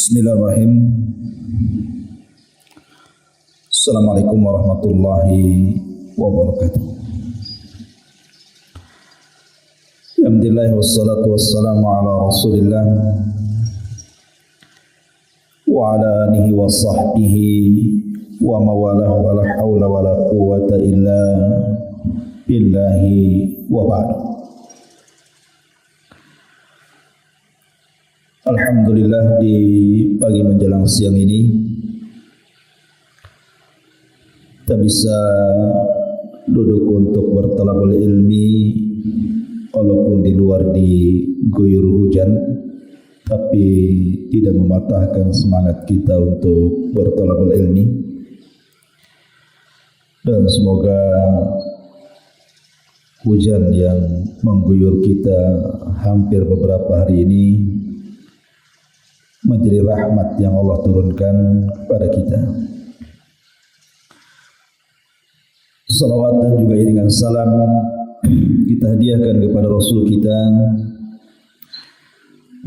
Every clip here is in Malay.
Bismillahirrahmanirrahim. Assalamualaikum warahmatullahi wabarakatuh. Alhamdulillah wassalatu wassalamu ala Rasulillah wa ala alihi wa sahbihi wa mawalah wa la hawla wa la quwwata illa billahi wa ba'd. Alhamdulillah, di pagi menjelang siang ini kita bisa duduk untuk bertalabul ilmi walaupun di luar diguyur hujan, tapi tidak mematahkan semangat kita untuk bertalabul ilmi. Dan semoga hujan yang mengguyur kita hampir beberapa hari ini menjadi rahmat yang Allah turunkan kepada kita. Salawat dan juga iringan salam kita hadiahkan kepada Rasul kita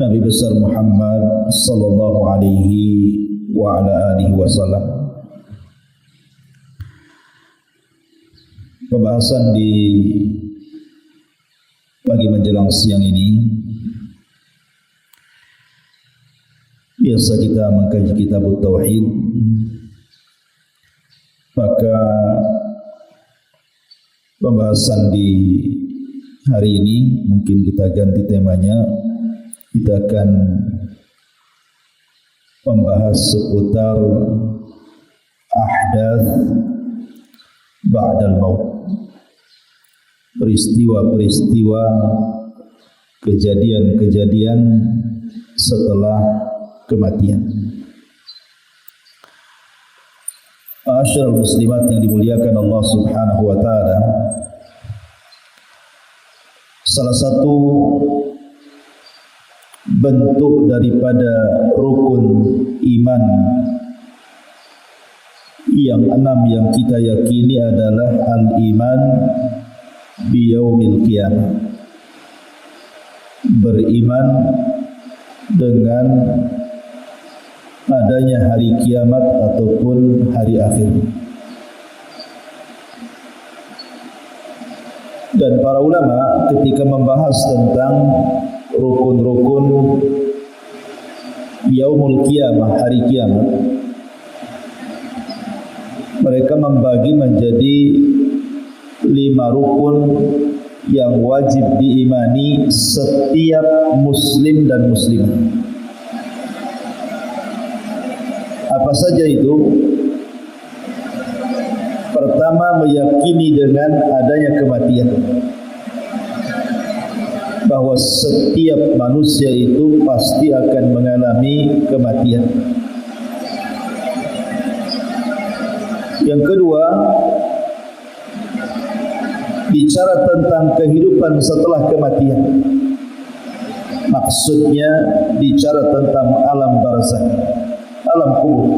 Nabi besar Muhammad sallallahu alaihi wa ala alihi wasallam. Pembahasan di pagi menjelang siang ini, biasa kita mengkaji kitab Tauhid, maka pembahasan di hari ini mungkin kita ganti temanya. Kita akan membahas seputar ahdath ba'dal maut, peristiwa-peristiwa, kejadian-kejadian setelah kematian. Ma'asyiral muslimat yang dimuliakan Allah Subhanahu wa taala, salah satu bentuk daripada rukun iman yang 6 yang kita yakini adalah al-iman biyaumil qiyamah, beriman dengan adanya hari kiamat ataupun hari akhir. Dan para ulama ketika membahas tentang rukun-rukun yaumul qiyamah, hari kiamat, mereka membagi menjadi 5 rukun yang wajib diimani setiap muslim dan muslimah. Apa saja itu? Pertama, meyakini dengan adanya kematian, bahwa setiap manusia itu pasti akan mengalami kematian. Yang kedua, bicara tentang kehidupan setelah kematian. Maksudnya bicara tentang alam barzakh, alam kubur.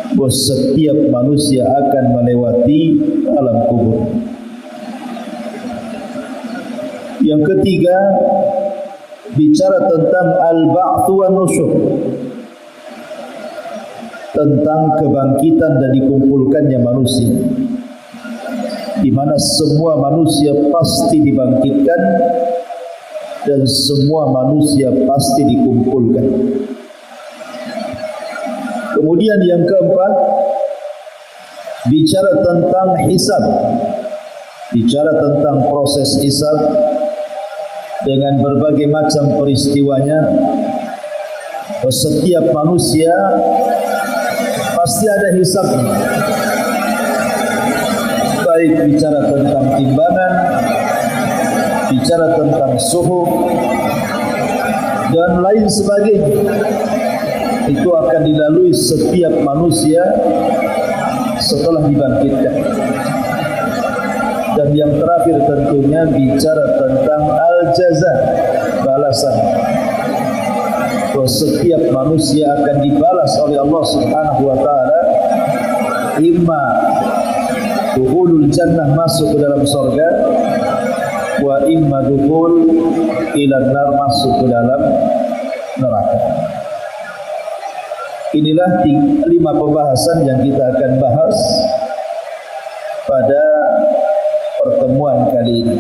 Bahwa setiap manusia akan melewati alam kubur. Yang ketiga, bicara tentang al-ba'tsu wan nusyur, tentang kebangkitan dan dikumpulkannya manusia, di mana semua manusia pasti dibangkitkan dan semua manusia pasti dikumpulkan. Kemudian yang keempat, bicara tentang hisab, bicara tentang proses hisab dengan berbagai macam peristiwanya. Setiap manusia pasti ada hisabnya, baik bicara tentang timbangan, bicara tentang suhu dan lain sebagainya. Itu akan dilalui setiap manusia setelah dibangkitkan. Dan yang terakhir tentunya bicara tentang al-jaza, balasan. Bahwa setiap manusia akan dibalas oleh Allah Subhanahu wa taala, imma dukhulul jannah, masuk ke dalam surga, wa imma dukhul ila nar, masuk ke dalam neraka. Inilah 5 pembahasan yang kita akan bahas pada pertemuan kali ini.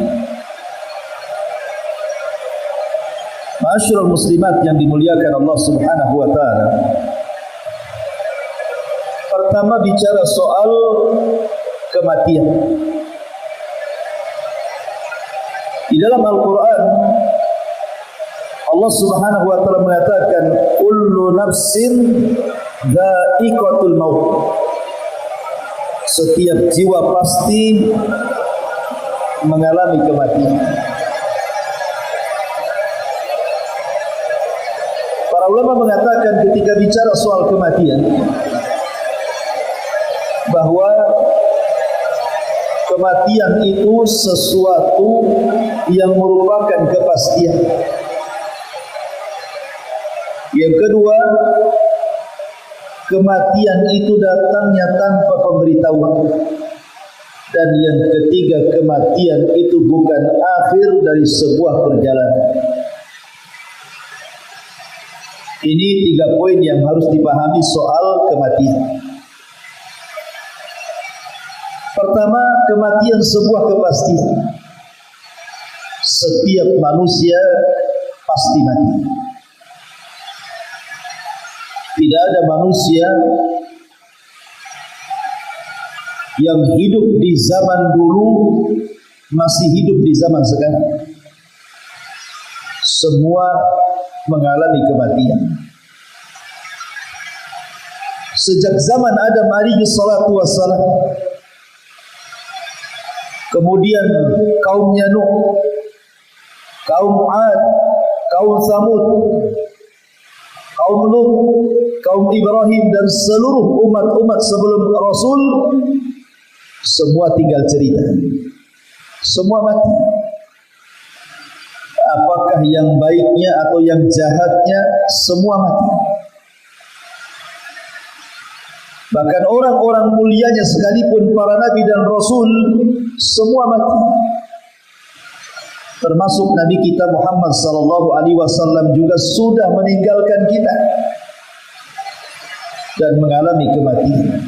Ma'asyiral muslimat yang dimuliakan Allah Subhanahu wa taala. Pertama bicara soal kematian. Di dalam Al-Qur'an Allah Subhanahu wa taala mengatakan kullu nafsin dha'iqatul maut. Setiap jiwa pasti mengalami kematian. Para ulama mengatakan ketika bicara soal kematian bahwa kematian itu sesuatu yang merupakan kepastian. Yang kedua, kematian itu datangnya tanpa pemberitahuan. Dan yang ketiga, kematian itu bukan akhir dari sebuah perjalanan. Ini 3 poin yang harus dipahami soal kematian. Pertama, kematian sebuah kepastian. Setiap manusia pasti mati. Tidak ada manusia yang hidup di zaman dulu masih hidup di zaman sekarang. Semua mengalami kematian. Sejak zaman Adam alaihi salatu wassalam, kemudian kaumnya Nuh, kaum Ad, kaum Samud, kaum Lut, kaum Ibrahim dan seluruh umat-umat sebelum Rasul, semua tinggal cerita. Semua mati. Apakah yang baiknya atau yang jahatnya, semua mati. Bahkan orang-orang mulianya sekalipun para nabi dan rasul, semua mati. Termasuk Nabi kita Muhammad sallallahu alaihi wasallam juga sudah meninggalkan kita dan mengalami kematian.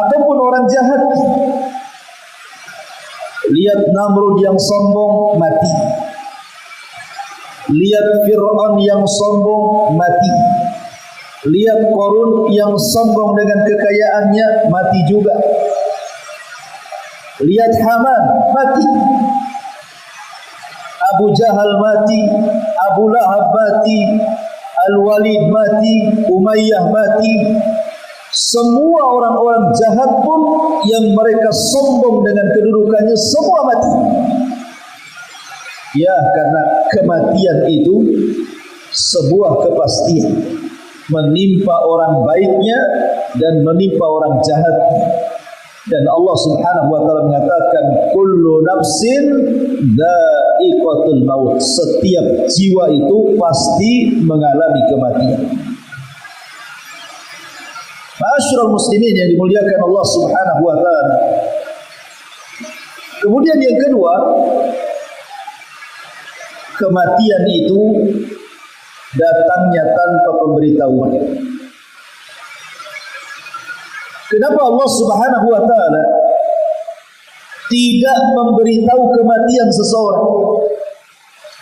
Ataupun orang jahat, lihat Namrud yang sombong mati, lihat Fir'aun yang sombong mati, lihat Qarun yang sombong dengan kekayaannya mati juga, lihat Haman mati, Abu Jahal mati, Abu Lahab mati, Al-Walid mati, Umayyah mati. Semua orang-orang jahat pun yang mereka sombong dengan kedudukannya semua mati. Ya, karena kematian itu sebuah kepastian, menimpa orang baiknya dan menimpa orang jahatnya. Dan Allah Subhanahu wa taala mengatakan kullu nafsin dha'iqatul maut. Setiap jiwa itu pasti mengalami kematian. Ma'asyiral muslimin yang dimuliakan Allah Subhanahu wa taala. Kemudian yang kedua, kematian itu datangnya tanpa pemberitahuan. Kenapa Allah Subhanahu wa taala tidak memberitahu kematian seseorang?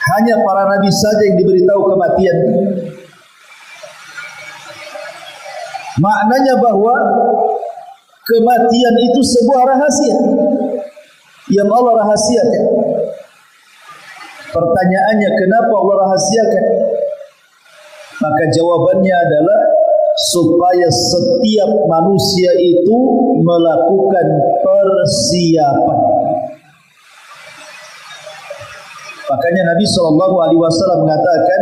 Hanya para nabi saja yang diberitahu kematian. Maknanya bahwa kematian itu sebuah rahasia yang Allah rahasiakan. Pertanyaannya, kenapa Allah rahasiakan? Maka jawabannya adalah supaya setiap manusia itu melakukan persiapan. Makanya Nabi SAW mengatakan,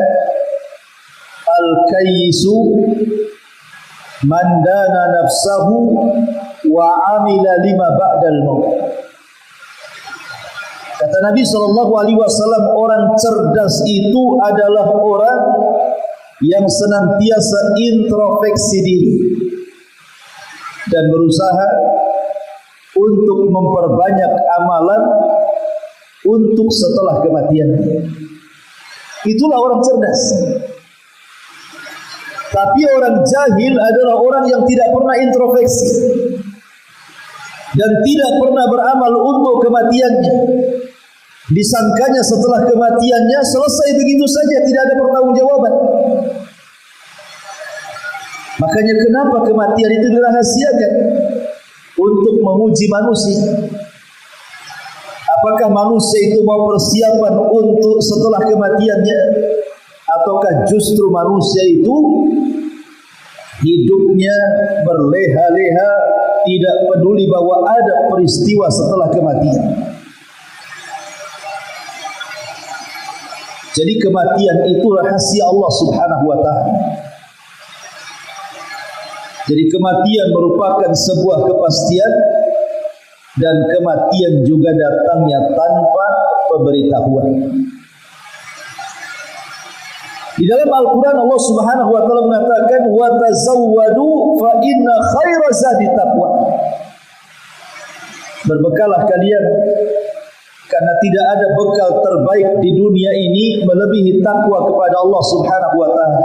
Al-kayyisu man dana nafsahu wa amila lima ba'dal maut. Kata Nabi SAW, orang cerdas itu adalah orang yang senantiasa introspeksi diri dan berusaha untuk memperbanyak amalan untuk setelah kematian. Itulah orang cerdas. Tapi orang jahil adalah orang yang tidak pernah introspeksi dan tidak pernah beramal untuk kematiannya. Disangkanya setelah kematiannya selesai begitu saja, tidak ada pertanggungjawaban. Makanya kenapa kematian itu dirahasiakan? Untuk menguji manusia. Apakah manusia itu mau persiapan untuk setelah kematiannya, ataukah justru manusia itu hidupnya berleha-leha, tidak peduli bahwa ada peristiwa setelah kematian. Jadi kematian itu rahasia Allah Subhanahu wa ta'ala. Jadi kematian merupakan sebuah kepastian, dan kematian juga datangnya tanpa pemberitahuan. Di dalam Al-Quran Allah Subhanahu wa ta'ala mengatakan, wa tazawwadu fa inna khaira zadi taqwa. Berbekalah kalian, karena tidak ada bekal terbaik di dunia ini melebihi takwa kepada Allah Subhanahu wa ta'ala.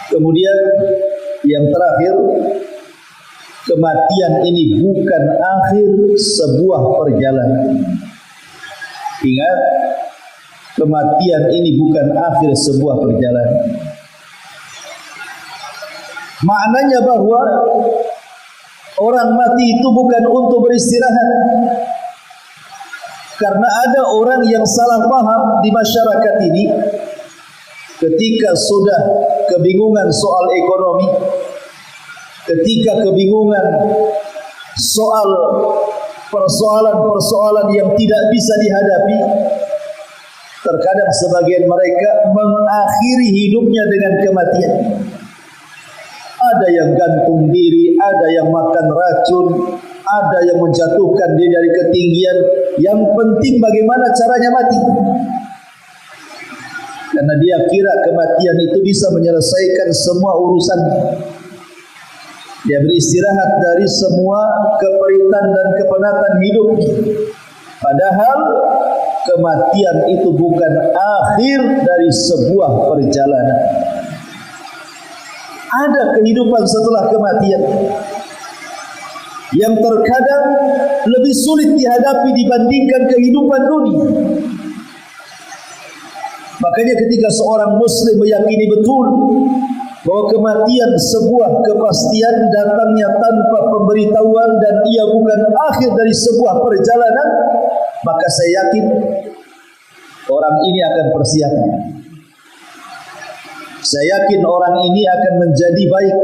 Kemudian yang terakhir, kematian ini bukan akhir sebuah perjalanan. Ingat, kematian ini bukan akhir sebuah perjalanan. Maknanya bahwa orang mati itu bukan untuk beristirahat. Karena ada orang yang salah paham di masyarakat ini, ketika sudah kebingungan soal ekonomi, ketika kebingungan soal persoalan-persoalan yang tidak bisa dihadapi, terkadang sebagian mereka mengakhiri hidupnya dengan kematian. Ada yang gantung diri, ada yang makan racun, ada yang menjatuhkan diri dari ketinggian. Yang penting bagaimana caranya mati. Karena dia kira kematian itu bisa menyelesaikan semua urusan. Dia beristirahat dari semua keperitan dan kepenatan hidup. Padahal kematian itu bukan akhir dari sebuah perjalanan. Ada kehidupan setelah kematian yang terkadang lebih sulit dihadapi dibandingkan kehidupan dunia. Makanya ketika seorang muslim meyakini betul bahwa kematian sebuah kepastian datangnya tanpa pemberitahuan dan ia bukan akhir dari sebuah perjalanan, maka saya yakin orang ini akan persiapan. Saya yakin orang ini akan menjadi baik.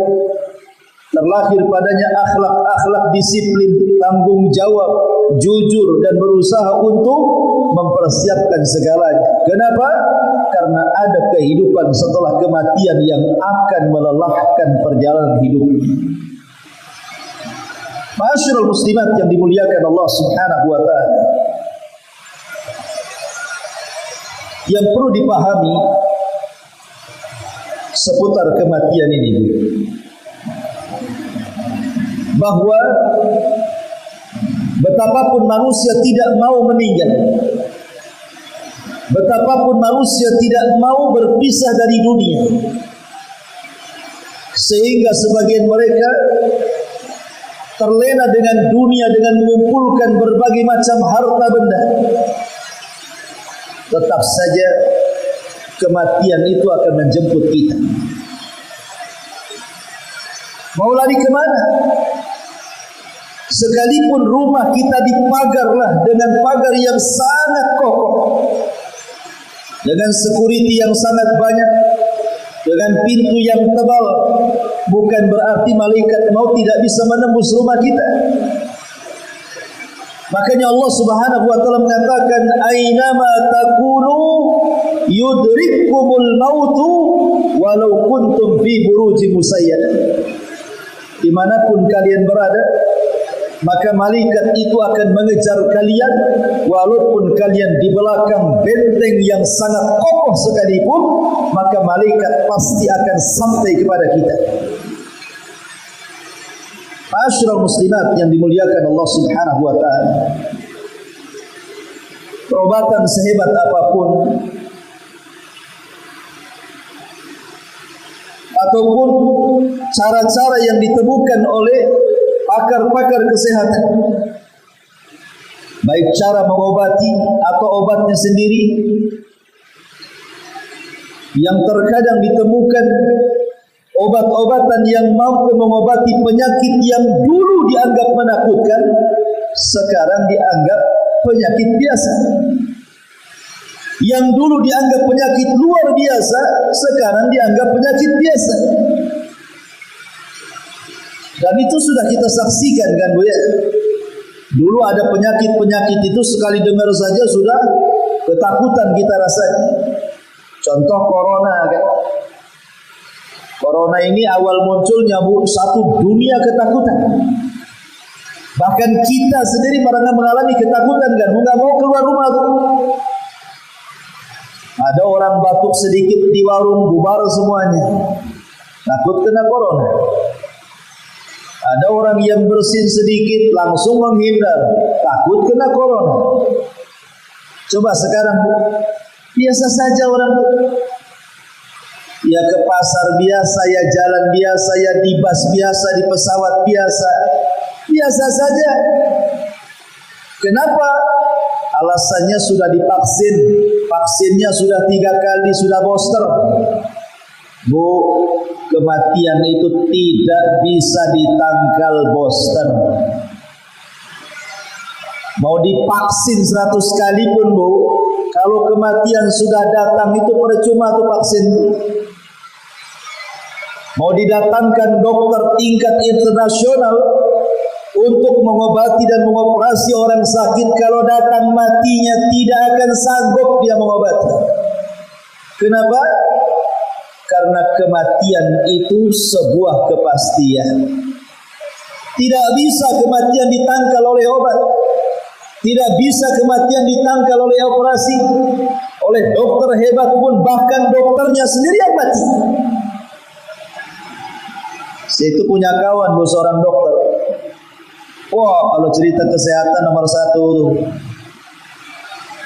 Terlahir padanya akhlak-akhlak disiplin, tanggung jawab, jujur dan berusaha untuk mempersiapkan segalanya. Kenapa? Karena ada kehidupan setelah kematian yang akan melelahkan perjalanan hidup. Ma'asyiral muslimat yang dimuliakan Allah Subhanahu wa ta'ala, yang perlu dipahami seputar kematian ini, bahwa betapapun manusia tidak mau meninggal, betapapun manusia tidak mau berpisah dari dunia, sehingga sebagian mereka terlena dengan dunia dengan mengumpulkan berbagai macam harta benda, tetap saja kematian itu akan menjemput kita. Mau lari kemana? Sekalipun rumah kita dipagarlah dengan pagar yang sangat kokoh, dengan security yang sangat banyak, dengan pintu yang tebal, bukan berarti malaikat maut tidak bisa menembus rumah kita. Makanya Allah Subhanahu wa ta'ala mengatakan, aynama takunu yudrikkumul mautu walau kuntum fi burujin musayyadah. Dimanapun kalian berada, maka malaikat itu akan mengejar kalian walaupun kalian di belakang benteng yang sangat kokoh sekalipun, maka malaikat pasti akan sampai kepada kita. Ma'asyiral muslimat yang dimuliakan Allah Subhanahu wa ta'ala, perobatan sehebat apapun, ataupun cara-cara yang ditemukan oleh pakar-pakar kesehatan, baik cara mengobati atau obatnya sendiri, yang terkadang ditemukan obat-obatan yang mampu mengobati penyakit yang dulu dianggap menakutkan, sekarang dianggap penyakit biasa. Yang dulu dianggap penyakit luar biasa, sekarang dianggap penyakit biasa. Dan itu sudah kita saksikan kan Bu ya. Dulu ada penyakit-penyakit itu sekali dengar saja sudah ketakutan kita rasakan. Contoh corona kan. Corona ini awal munculnya Bu, satu dunia ketakutan. Bahkan kita sendiri pernah mengalami ketakutan kan, nggak mau keluar rumah tuh. Ada orang batuk sedikit di warung, bubar semuanya, takut kena corona. Ada orang yang bersin sedikit langsung menghindar, takut kena corona. Coba sekarang biasa saja orang, ya ke pasar biasa, ya jalan biasa, ya di bus biasa, di pesawat biasa, biasa saja. Kenapa? Alasannya sudah divaksin, vaksinnya sudah 3 kali, sudah booster. Bu, kematian itu tidak bisa ditangkal booster. Mau divaksin 100 kali pun Bu, kalau kematian sudah datang itu percuma tuh vaksin. Mau didatangkan dokter tingkat internasional untuk mengobati dan mengoperasi orang sakit, kalau datang matinya tidak akan sanggup dia mengobati. Kenapa? Karena kematian itu sebuah kepastian. Tidak bisa kematian ditangkal oleh obat. Tidak bisa kematian ditangkal oleh operasi. Oleh dokter hebat pun, bahkan dokternya sendiri yang mati. Saya itu punya kawan Bu, seorang dokter. Wah, kalau cerita kesehatan nomor 1 tuh.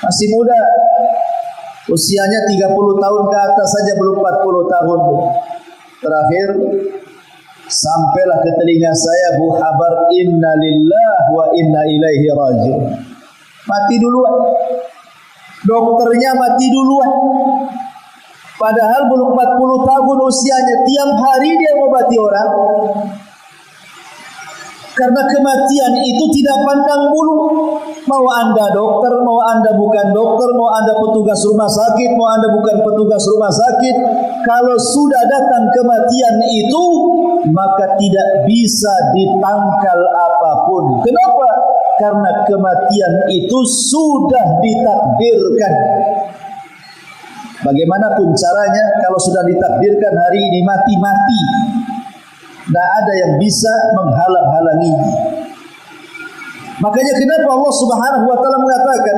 Masih muda. Usianya 30 tahun ke atas saja, belum 40 tahun. Terakhir sampailah ke telinga saya Bu kabar inna lillahi wa inna ilaihi raji'un. Mati duluan. Dokternya mati duluan. Padahal belum 40 tahun usianya, tiap hari dia mengobati orang. Karena kematian itu tidak pandang bulu. Mau Anda dokter, mau Anda bukan dokter, mau Anda petugas rumah sakit, mau Anda bukan petugas rumah sakit, kalau sudah datang kematian itu, maka tidak bisa ditangkal apapun. Kenapa? Karena kematian itu sudah ditakdirkan. Bagaimanapun caranya, kalau sudah ditakdirkan hari ini mati-mati, tidak ada yang bisa menghalang-halangi. Makanya kenapa Allah Subhanahu wa taala mengatakan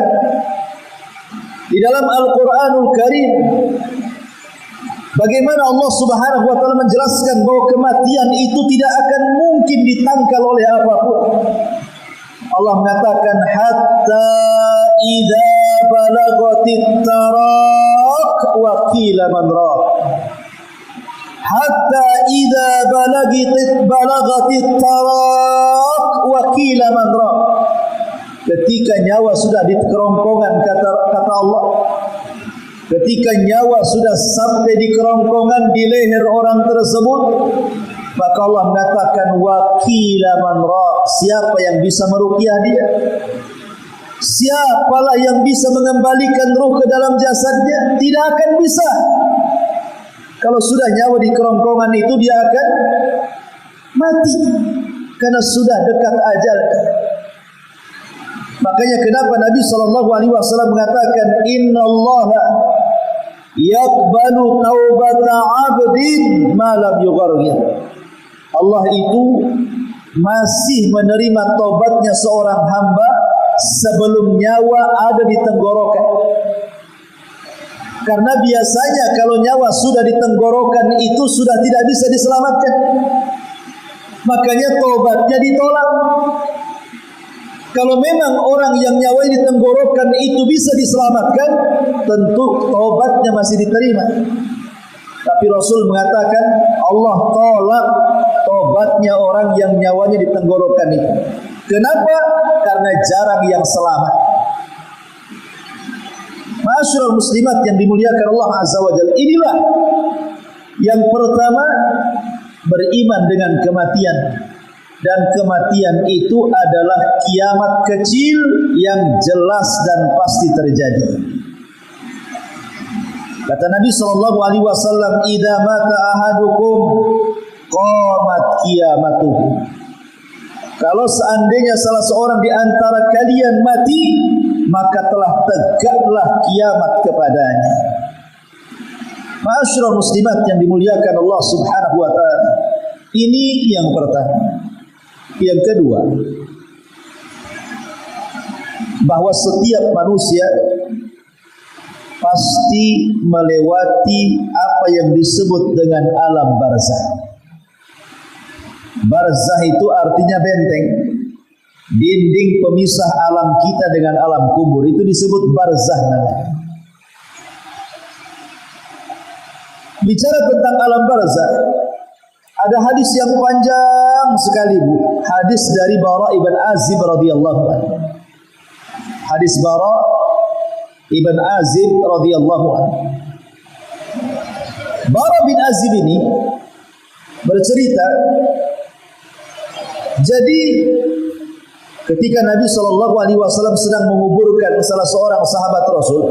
di dalam Al-Qur'anul Karim, bagaimana Allah Subhanahu wa taala menjelaskan bahwa kematian itu tidak akan mungkin ditangkal oleh apapun. Allah mengatakan hatta idza balagatit taraq wa qila man raq. Hatta idza balagatit taraq wa qila man raq. Ketika nyawa sudah di kerongkongan, kata Allah, ketika nyawa sudah sampai di kerongkongan di leher orang tersebut, maka Allah mengatakan wa qila man raq. Siapa yang bisa meruqyah dia? Siapalah yang bisa mengembalikan ruh ke dalam jasadnya? Tidak akan bisa. Kalau sudah nyawa di kerongkongan itu, dia akan mati karena sudah dekat ajal. Makanya kenapa Nabi SAW mengatakan innallaha yaqbalu taubata 'abdin ma lam yughargir. Allah itu masih menerima taubatnya seorang hamba sebelum nyawa ada di tenggorokan. Karena biasanya kalau nyawa sudah di tenggorokan itu sudah tidak bisa diselamatkan. Makanya taubatnya ditolak. Kalau memang orang yang nyawa di tenggorokan itu bisa diselamatkan, tentu taubatnya masih diterima. Tapi Rasul mengatakan Allah tolak tobatnya orang yang nyawanya di tenggorokan itu. Kenapa? Karena jarang yang selamat. Ma'asyiral muslimat yang dimuliakan Allah Azza wa Jalla, inilah yang pertama, beriman dengan kematian. Dan kematian itu adalah kiamat kecil yang jelas dan pasti terjadi. Kata Nabi SAW, "Idza mata ahadukum qamat qiyamatuh." Kalau seandainya salah seorang di antara kalian mati, maka telah tegaklah kiamat kepadanya. Ma'asyiral muslimat yang dimuliakan Allah Subhanahu wa taala. Ini yang pertama. Yang kedua, bahwa setiap manusia pasti melewati apa yang disebut dengan alam barzah. Barzah itu artinya benteng, dinding pemisah alam kita dengan alam kubur, itu disebut barzah namanya. Bicara tentang alam barzah, ada hadis yang panjang sekali, Bu. Hadis dari Bara ibn Azib radhiyallahu anhu. Hadis Bara ibn Azib radhiyallahu anhu. Bara bin Azib ini bercerita, jadi ketika Nabi SAW sedang menguburkan salah seorang sahabat Rasul,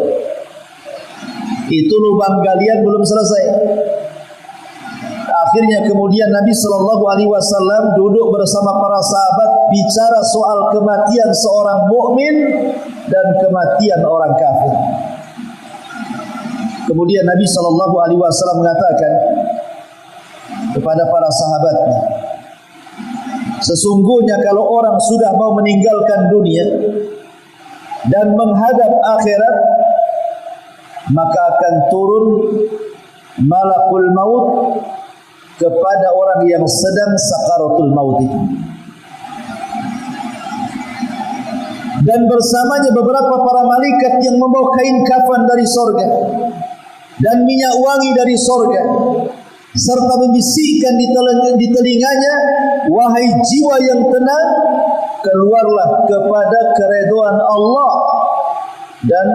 itu lubang galian belum selesai. Akhirnya kemudian Nabi SAW duduk bersama para sahabat bicara soal kematian seorang mukmin dan kematian orang kafir. Kemudian Nabi SAW mengatakan kepada para sahabatnya, sesungguhnya kalau orang sudah mau meninggalkan dunia dan menghadap akhirat, maka akan turun malakul maut kepada orang yang sedang sakaratul maut itu. Dan bersamanya beberapa para malaikat yang membawa kain kafan dari sorga dan minyak wangi dari sorga, serta membisikkan di telinganya, wahai jiwa yang tenang, keluarlah kepada keridhaan Allah dan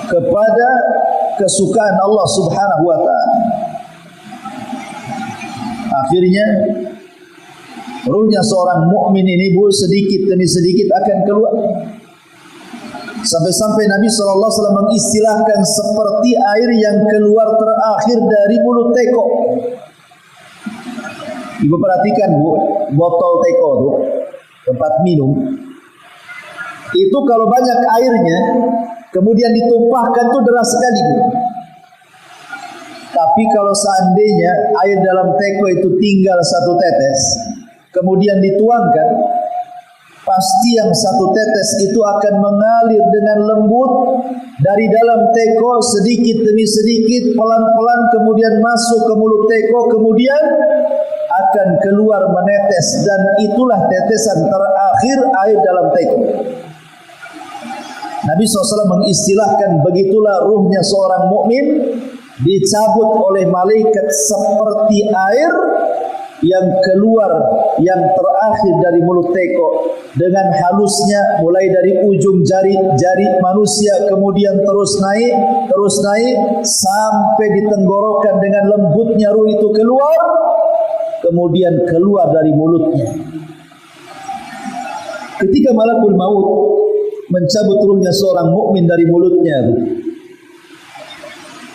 kepada kesukaan Allah Subhanahu wa taala. Akhirnya ruhnya seorang mukmin ini, Bu, sedikit demi sedikit akan keluar. Sampai-sampai Nabi SAW mengistilahkan seperti air yang keluar terakhir dari mulut teko. Ibu perhatikan, Bu, botol teko itu, tempat minum, itu kalau banyak airnya kemudian ditumpahkan tuh deras sekali, Bu. Tapi kalau seandainya air dalam teko itu tinggal satu tetes, kemudian dituangkan, pasti yang satu tetes itu akan mengalir dengan lembut dari dalam teko sedikit demi sedikit, pelan-pelan, kemudian masuk ke mulut teko, kemudian akan keluar menetes, dan itulah tetesan terakhir air dalam teko. Nabi SAW mengistilahkan begitulah ruhnya seorang mukmin dicabut oleh malaikat seperti air yang keluar yang terakhir dari mulut teko dengan halusnya, mulai dari ujung jari manusia, kemudian terus naik sampai di tenggorokan, dengan lembutnya ruh itu keluar, kemudian keluar dari mulutnya. Ketika malakul maut mencabut ruhnya seorang mukmin dari mulutnya,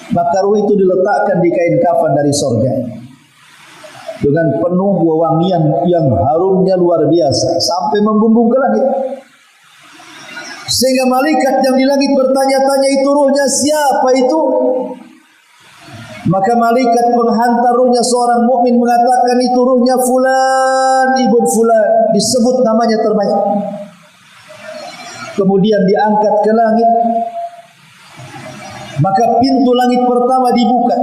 maka ruh itu diletakkan di kain kafan dari sorga dengan penuh wewangian yang harumnya luar biasa sampai membumbung ke langit, sehingga malaikat yang di langit bertanya-tanya, itu ruhnya siapa itu? Maka malaikat penghantar ruhnya seorang mukmin mengatakan, itu ruhnya fulan ibn fulan, disebut namanya terbanyak. Kemudian diangkat ke langit, maka pintu langit pertama dibuka,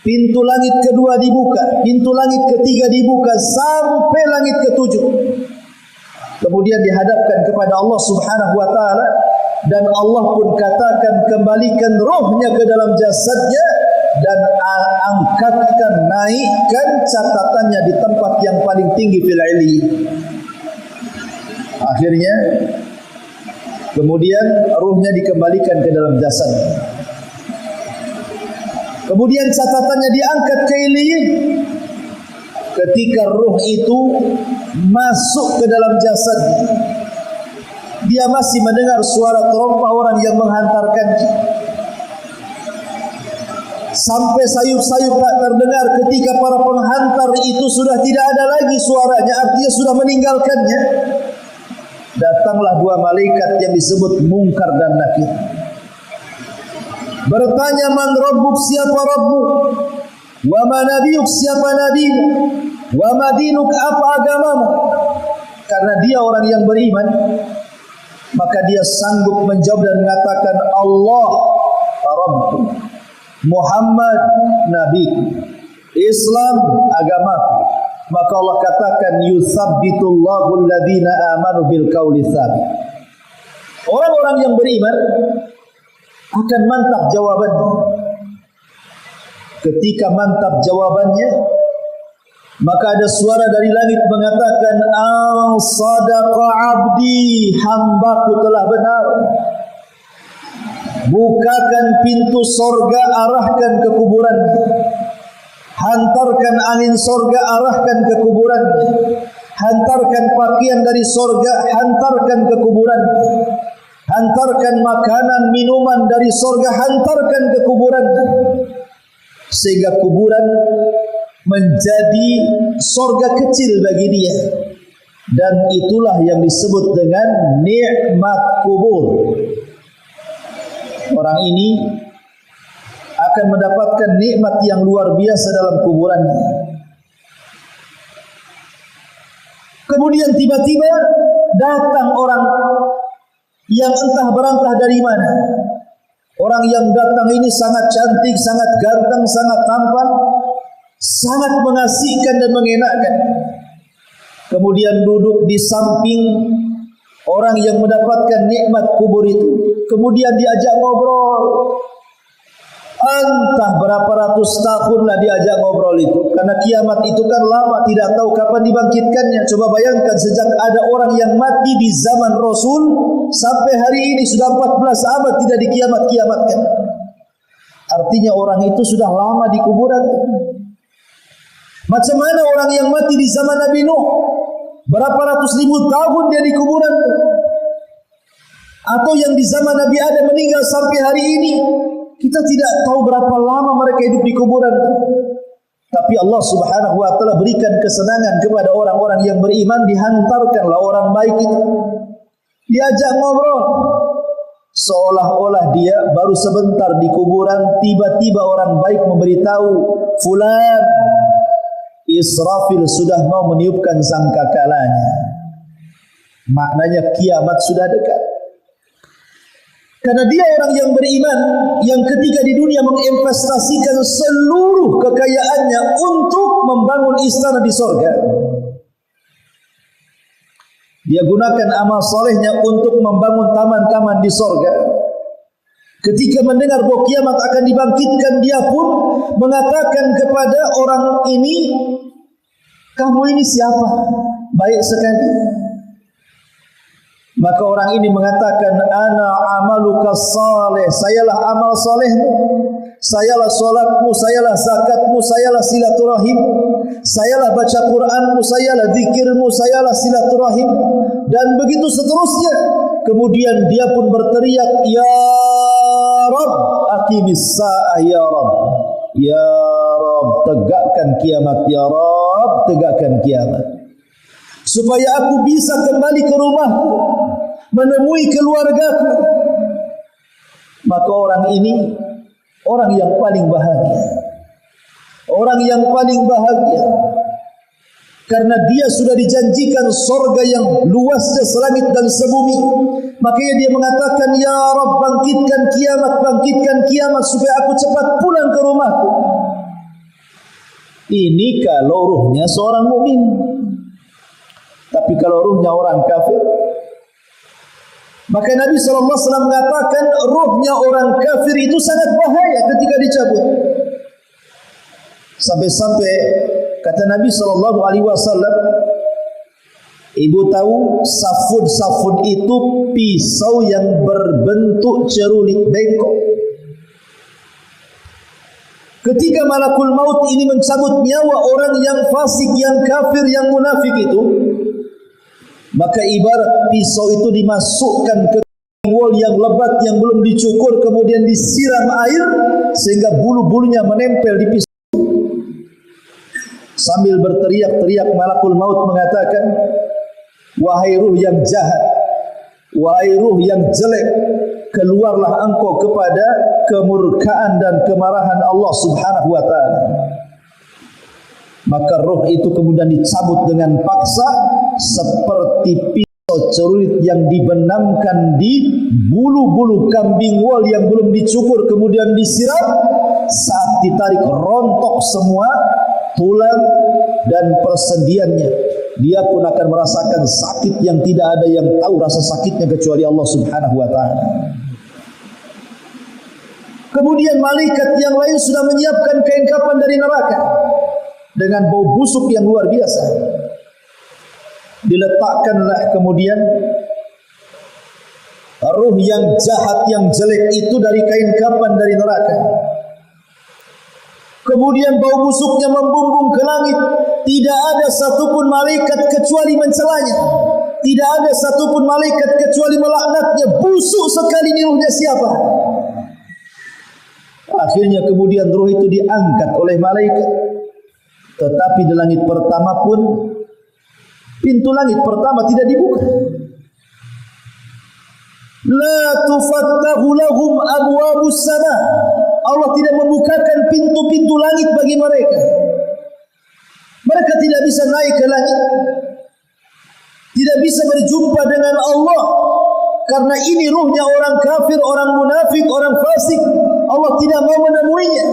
pintu langit kedua dibuka, pintu langit ketiga dibuka, sampai langit ketujuh. Kemudian dihadapkan kepada Allah Subhanahu wa taala, dan Allah pun katakan kembalikan rohnya ke dalam jasadnya dan angkatkan, naikkan catatannya di tempat yang paling tinggi fil iliyyin. Akhirnya kemudian rohnya dikembalikan ke dalam jasad. Kemudian catatannya diangkat ke iliyyin. Ketika roh itu masuk ke dalam jasad, dia masih mendengar suara terompah orang yang menghantarkan. Sampai sayup-sayup tak terdengar ketika para penghantar itu sudah tidak ada lagi suaranya, artinya sudah meninggalkannya. Datanglah dua malaikat yang disebut Munkar dan Nakir. Bertanya, man rabbuk, siapa Rabbuk? Wa ma nabiyuk, siapa nabimu? Wa ma dinuk, apa agamamu? Karena dia orang yang beriman, maka dia sanggup menjawab dan mengatakan, Allah Rabbku, Muhammad nabiku, Islam agamaku. Maka Allah katakan, yutsabbitullahu alladhina amanu bil qauli tsabit. Orang-orang yang beriman akan mantap jawabannya. Ketika mantap jawabannya, maka ada suara dari langit mengatakan, al-sadaqa abdi, hambaku telah benar. Bukakan pintu sorga, arahkan ke kuburan. Hantarkan angin sorga, arahkan ke kuburan. Hantarkan pakaian dari sorga, hantarkan ke kuburan. Hantarkan makanan, minuman dari sorga, hantarkan ke kuburan. Sehingga kuburan menjadi sorga kecil bagi dia. Dan itulah yang disebut dengan nikmat kubur. Orang ini akan mendapatkan nikmat yang luar biasa dalam kuburannya. Kemudian tiba-tiba datang orang yang entah berantah dari mana. Orang yang datang ini sangat cantik, sangat ganteng, sangat tampan, sangat mengasihkan dan mengenakkan. Kemudian duduk di samping orang yang mendapatkan nikmat kubur itu. Kemudian diajak ngobrol. Entah berapa ratus tahunlah diajak ngobrol itu. Karena kiamat itu kan lama, tidak tahu kapan dibangkitkannya. Coba bayangkan, sejak ada orang yang mati di zaman Rasul sampai hari ini sudah 14 abad tidak dikiamat-kiamatkan. Artinya orang itu sudah lama di kuburan. Macam mana orang yang mati di zaman Nabi Nuh? Berapa ratus ribu tahun dia di kuburan? Atau yang di zaman Nabi Adam meninggal sampai hari ini? Kita tidak tahu berapa lama mereka hidup di kuburan. Tapi Allah Subhanahu wa taala berikan kesenangan kepada orang-orang yang beriman, dihantarkanlah orang baik itu. Diajak ngobrol. Seolah-olah dia baru sebentar di kuburan, tiba-tiba orang baik memberitahu, fulan, Israfil sudah mau meniupkan sangkakalanya. Maknanya kiamat sudah dekat. Karena dia orang yang beriman, yang ketika di dunia menginvestasikan seluruh kekayaannya untuk membangun istana di sorga. Dia gunakan amal solehnya untuk membangun taman-taman di sorga. Ketika mendengar bahwa kiamat akan dibangkitkan, dia pun mengatakan kepada orang ini, kamu ini siapa? Baik sekali. Maka orang ini mengatakan, ana amaluka saleh, sayalah amal solehmu, sayalah solatmu, sayalah zakatmu, sayalah silaturahim, sayalah baca Quranmu, sayalah zikirmu, sayalah silaturahim, dan begitu seterusnya. Kemudian dia pun berteriak, ya Rabb, aqimis sa'ah ya Rabb, ya Rabb, tegakkan kiamat, ya Rabb, tegakkan kiamat, supaya aku bisa kembali ke rumahku, menemui keluargaku. Maka orang ini orang yang paling bahagia. Orang yang paling bahagia karena dia sudah dijanjikan surga yang luasnya selangit dan sebumi. Makanya dia mengatakan, ya Rabb, bangkitkan kiamat supaya aku cepat pulang ke rumahku. Ini kalau ruhnya seorang mukmin. Tapi kalau ruhnya orang kafir, Maka Nabi SAW mengatakan ruhnya orang kafir itu sangat bahaya ketika dicabut. Sampai-sampai kata Nabi SAW, ibu tahu safun itu pisau yang berbentuk cerulit bengkok. Ketika malakul maut ini mencabut nyawa orang yang fasik, yang kafir, yang munafik itu, maka ibarat pisau itu dimasukkan ke wol yang lebat yang belum dicukur, kemudian disiram air sehingga bulu-bulunya menempel di pisau. Sambil berteriak-teriak malakul maut mengatakan, wahai ruh yang jahat, wahai ruh yang jelek, keluarlah engkau kepada kemurkaan dan kemarahan Allah Subhanahu wa ta'ala. Maka roh itu kemudian dicabut dengan paksa seperti pisau cerulit yang dibenamkan di bulu-bulu kambing wol yang belum dicukur kemudian disiram. Saat ditarik rontok semua tulang dan persendiannya. Dia pun akan merasakan sakit yang tidak ada yang tahu rasa sakitnya kecuali Allah Subhanahu wa ta'ala. Kemudian malaikat yang lain sudah menyiapkan kain kafan dari neraka dengan bau busuk yang luar biasa. Diletakkanlah kemudian ruh yang jahat, yang jelek itu dari kain kafan dari neraka. Kemudian bau busuknya membumbung ke langit. Tidak ada satupun malaikat kecuali mencelanya. Tidak ada satupun malaikat kecuali melaknatnya. Busuk sekali ini ruhnya siapa? Akhirnya kemudian ruh itu diangkat oleh malaikat. Tetapi di langit pertama pun pintu langit pertama tidak dibuka. La tufattahu lahum abwabus sama. Allah tidak membukakan pintu-pintu langit bagi mereka. Mereka tidak bisa naik ke langit, tidak bisa berjumpa dengan Allah, karena ini ruhnya orang kafir, orang munafik, orang fasik. Allah tidak mau menemuinya,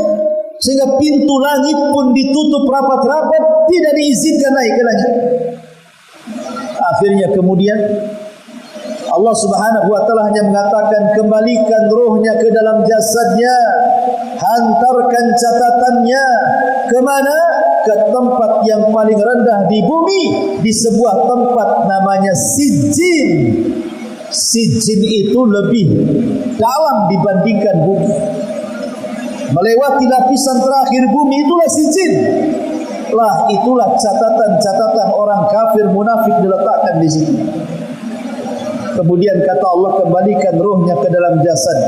sehingga pintu langit pun ditutup rapat-rapat, tidak diizinkan naik ke langit. Akhirnya kemudian Allah Subhanahu wa ta'ala hanya mengatakan, kembalikan ruhnya ke dalam jasadnya, hantarkan catatannya kemana? Ke tempat yang paling rendah di bumi, di sebuah tempat namanya Sijjin. Sijjin itu lebih dalam dibandingkan bumi, melewati lapisan terakhir bumi, itulah Sijjin. Itulah catatan-catatan orang kafir munafik diletakkan di situ. Kemudian kata Allah, kembalikan ruhnya ke dalam jasad.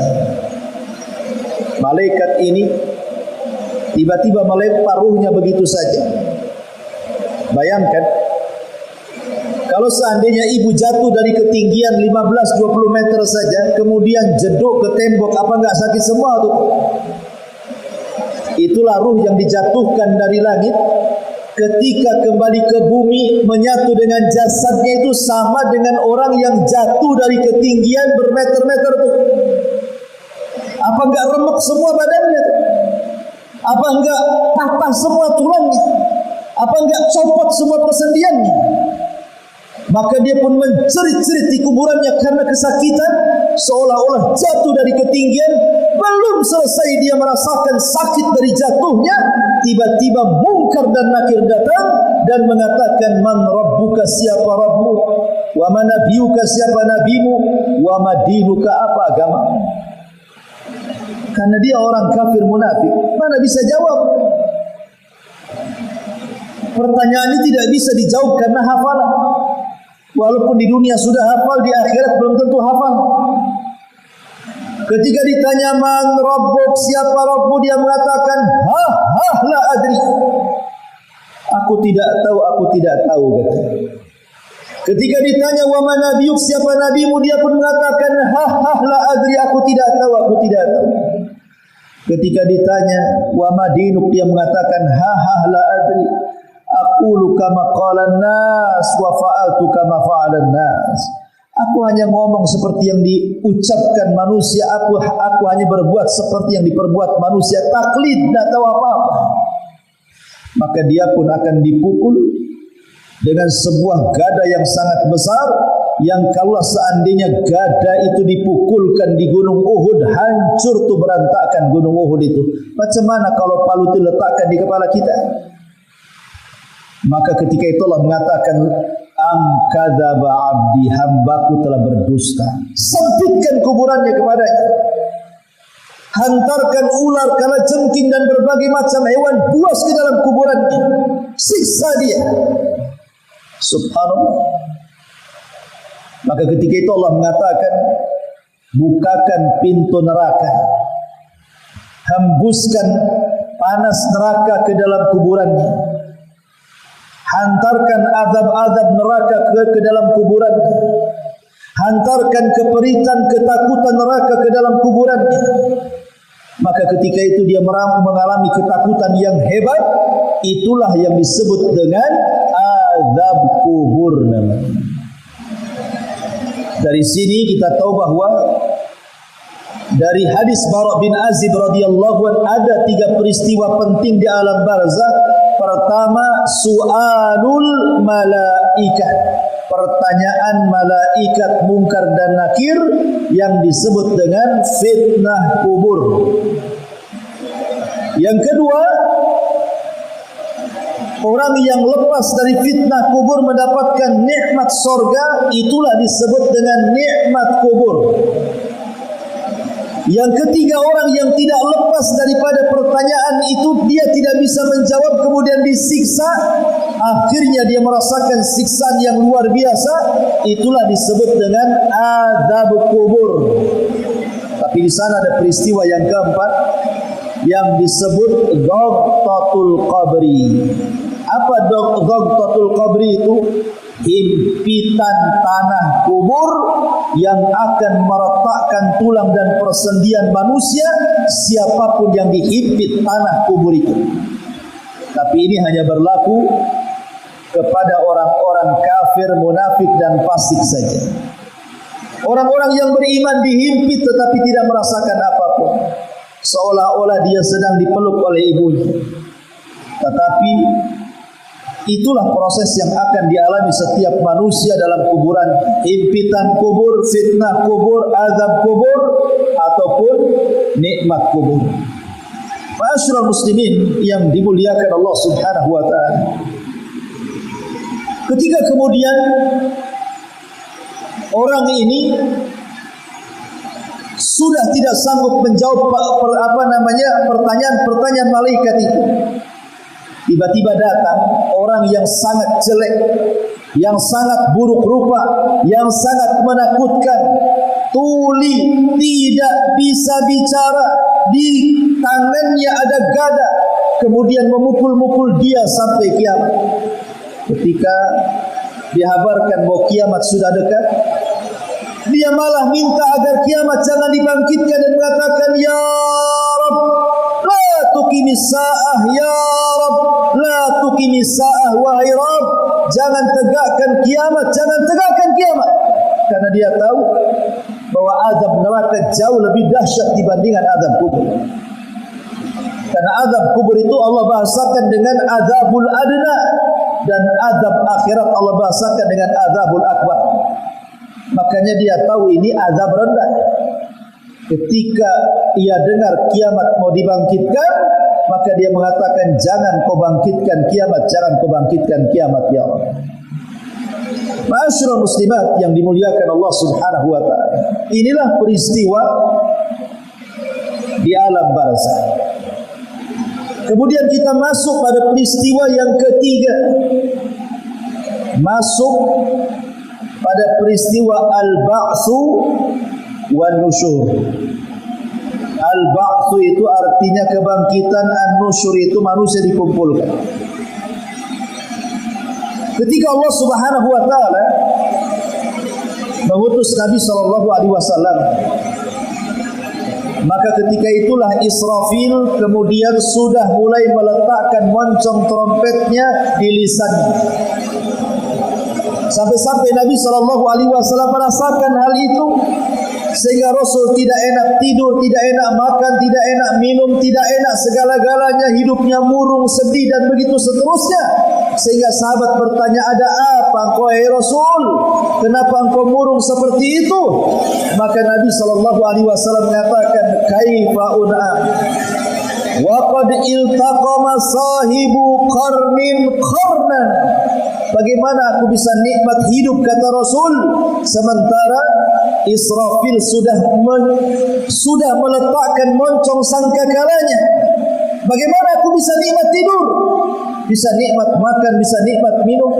Malaikat ini tiba-tiba melempar ruhnya begitu saja. Bayangkan kalau seandainya ibu jatuh dari ketinggian 15-20 meter saja, kemudian jeduk ke tembok, apa enggak sakit semua tuh? Itulah ruh yang dijatuhkan dari langit. Ketika kembali ke bumi, menyatu dengan jasadnya itu sama dengan orang yang jatuh dari ketinggian bermeter-meter tuh. Apa enggak remek semua badannya tuh? Apa enggak patah semua tulangnya? Apa enggak copot semua persendiannya? Maka dia pun mencerit-cerit di kuburannya karena kesakitan, seolah-olah jatuh dari ketinggian. Belum selesai dia merasakan sakit dari jatuhnya, tiba-tiba Munkar dan Nakir datang dan mengatakan, man rabbuka, siapa Rabbmu, wa man nabiyuka, siapa nabimu, wa madinuka, apa agama. Karena dia orang kafir munafik, mana bisa jawab? Pertanyaan ini tidak bisa dijawab karena hafalan. Walaupun di dunia sudah hafal, di akhirat belum tentu hafal. Ketika ditanya man rabbuk, siapa Rabbu, dia mengatakan la adri. Aku tidak tahu kata. Ketika ditanya wa man nabiyuk, siapa nabimu, dia pun mengatakan la adri, aku tidak tahu. Ketika ditanya wa madinuk, dia mengatakan la adri. Aqulu kama qalan nas wa fa'altu kama fa'alan nas. Aku hanya ngomong seperti yang diucapkan manusia, aku hanya berbuat seperti yang diperbuat manusia, taklid, tidak tahu apa-apa. Maka dia pun akan dipukul dengan sebuah gada yang sangat besar, yang kalau seandainya gada itu dipukulkan di gunung Uhud, hancur tuh berantakan gunung Uhud itu. Macam mana kalau palu itu letakkan di kepala kita? Maka ketika itu Allah mengatakan, am kadzaba abdi, hambaku telah berdusta. Sempitkan kuburannya kepadanya. Hantarkan ular, kalajengking dan berbagai macam hewan buas ke dalam kuburannya. Siksa dia. Subhanallah. Maka ketika itu Allah mengatakan, bukakan pintu neraka, hembuskan panas neraka ke dalam kuburannya, hantarkan azab-azab neraka ke dalam kuburannya, hantarkan keperitan, ketakutan neraka ke dalam kuburannya. Maka ketika itu dia mengalami ketakutan yang hebat. Itulah yang disebut dengan azab kubur namanya. Dari sini kita tahu bahwa dari hadis Bara' bin Azib radhiyallahu anhu ada 3 peristiwa penting di alam barzakh. Pertama, su'alul malaikah, pertanyaan malaikat Munkar dan Nakir yang disebut dengan fitnah kubur. Yang kedua, orang yang lepas dari fitnah kubur mendapatkan nikmat sorga, itulah disebut dengan nikmat kubur. Yang ketiga, orang yang tidak lepas daripada pertanyaan itu, dia tidak bisa menjawab, kemudian disiksa, akhirnya dia merasakan siksaan yang luar biasa, itulah disebut dengan azab kubur. Tapi di sana ada peristiwa yang keempat yang disebut ghaqtatul qabri. Apa ghaqtatul qabri itu? Himpitan tanah kubur yang akan meretakkan tulang dan persendian manusia, siapapun yang dihimpit tanah kubur itu. Tapi ini hanya berlaku kepada orang-orang kafir, munafik dan fasik saja. Orang-orang yang beriman dihimpit tetapi tidak merasakan apapun, seolah-olah dia sedang dipeluk oleh ibunya. Tetapi itulah proses yang akan dialami setiap manusia dalam kuburan. Himpitan kubur, fitnah kubur, azab kubur, ataupun nikmat kubur. Ma'asyiral muslimin yang dimuliakan Allah Subhanahu wa ta'ala, ketika kemudian orang ini sudah tidak sanggup menjawab pertanyaan malaikat itu, tiba-tiba datang orang yang sangat jelek, yang sangat buruk rupa, yang sangat menakutkan, tuli, tidak bisa bicara, di tangannya ada gada, kemudian memukul-mukul dia sampai kiamat. Ketika dihabarkan bahwa kiamat sudah dekat, dia malah minta agar kiamat jangan dibangkitkan dan mengatakan, ya Rabb, la tuqimis sa'ah, ya Rabb, la tuqimis sa'ah, wahai Rabb, jangan tegakkan kiamat, jangan tegakkan kiamat. Karena dia tahu bahwa azab neraka jauh lebih dahsyat dibandingkan azab kubur. Karena azab kubur itu Allah bahasakan dengan azabul adna, dan azab akhirat Allah bahasakan dengan azabul akbar. Makanya dia tahu ini azab rendah. Ketika ia dengar kiamat mau dibangkitkan, maka dia mengatakan, jangan kau bangkitkan kiamat, jangan kau bangkitkan kiamat ya Allah. Ma'asyiral muslimat yang dimuliakan Allah Subhanahu wa ta'ala, inilah peristiwa di alam barzakh. Kemudian kita masuk pada peristiwa yang ketiga, masuk pada peristiwa al-ba'tsu wan nusyur. Al-ba'tsu itu artinya kebangkitan, an-nusyur itu manusia dikumpulkan. Ketika Allah Subhanahu wa taala mengutus Nabi sallallahu alaihi wasallam, maka ketika itulah Israfil kemudian sudah mulai meletakkan moncong trompetnya di lisannya. Sampai-sampai Nabi sallallahu alaihi wasallam merasakan hal itu. sehingga Rasul tidak enak tidur, tidak enak makan, tidak enak minum, tidak enak segala-galanya, hidupnya murung, sedih dan begitu seterusnya. Sehingga sahabat bertanya, ada apa engkau hai Rasul? Kenapa engkau murung seperti itu? Maka Nabi SAW mengatakan, kaifa un'am wa qad iltaqama sahibu qarnin qarnan. Bagaimana aku bisa nikmat hidup, kata Rasul, sementara Israfil sudah meletakkan moncong sangkakalanya. Bagaimana aku bisa nikmat tidur, bisa nikmat makan, bisa nikmat minum,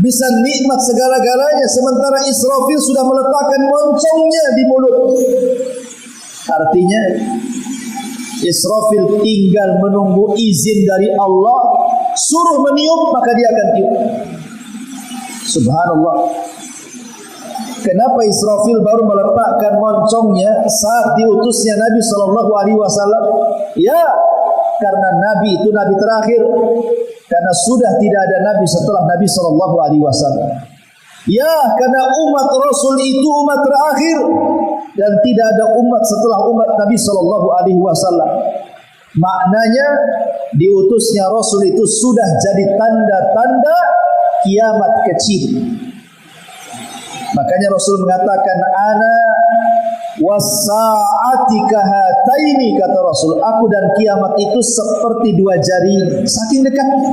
bisa nikmat segala-galanya, sementara Israfil sudah meletakkan moncongnya di mulut. Artinya Israfil tinggal menunggu izin dari Allah, suruh meniup maka dia akan tiup. Subhanallah. Kenapa Israfil baru meletakkan moncongnya saat diutusnya Nabi SAW? Ya, karena Nabi itu Nabi terakhir. Karena sudah tidak ada Nabi setelah Nabi SAW. Ya, karena umat Rasul itu umat terakhir dan tidak ada umat setelah umat Nabi SAW. Maknanya diutusnya Rasul itu sudah jadi tanda-tanda kiamat kecil. Makanya Rasul mengatakan, ana wasa'ati kahataini, kata Rasul, aku dan kiamat itu seperti dua jari, saking dekatnya.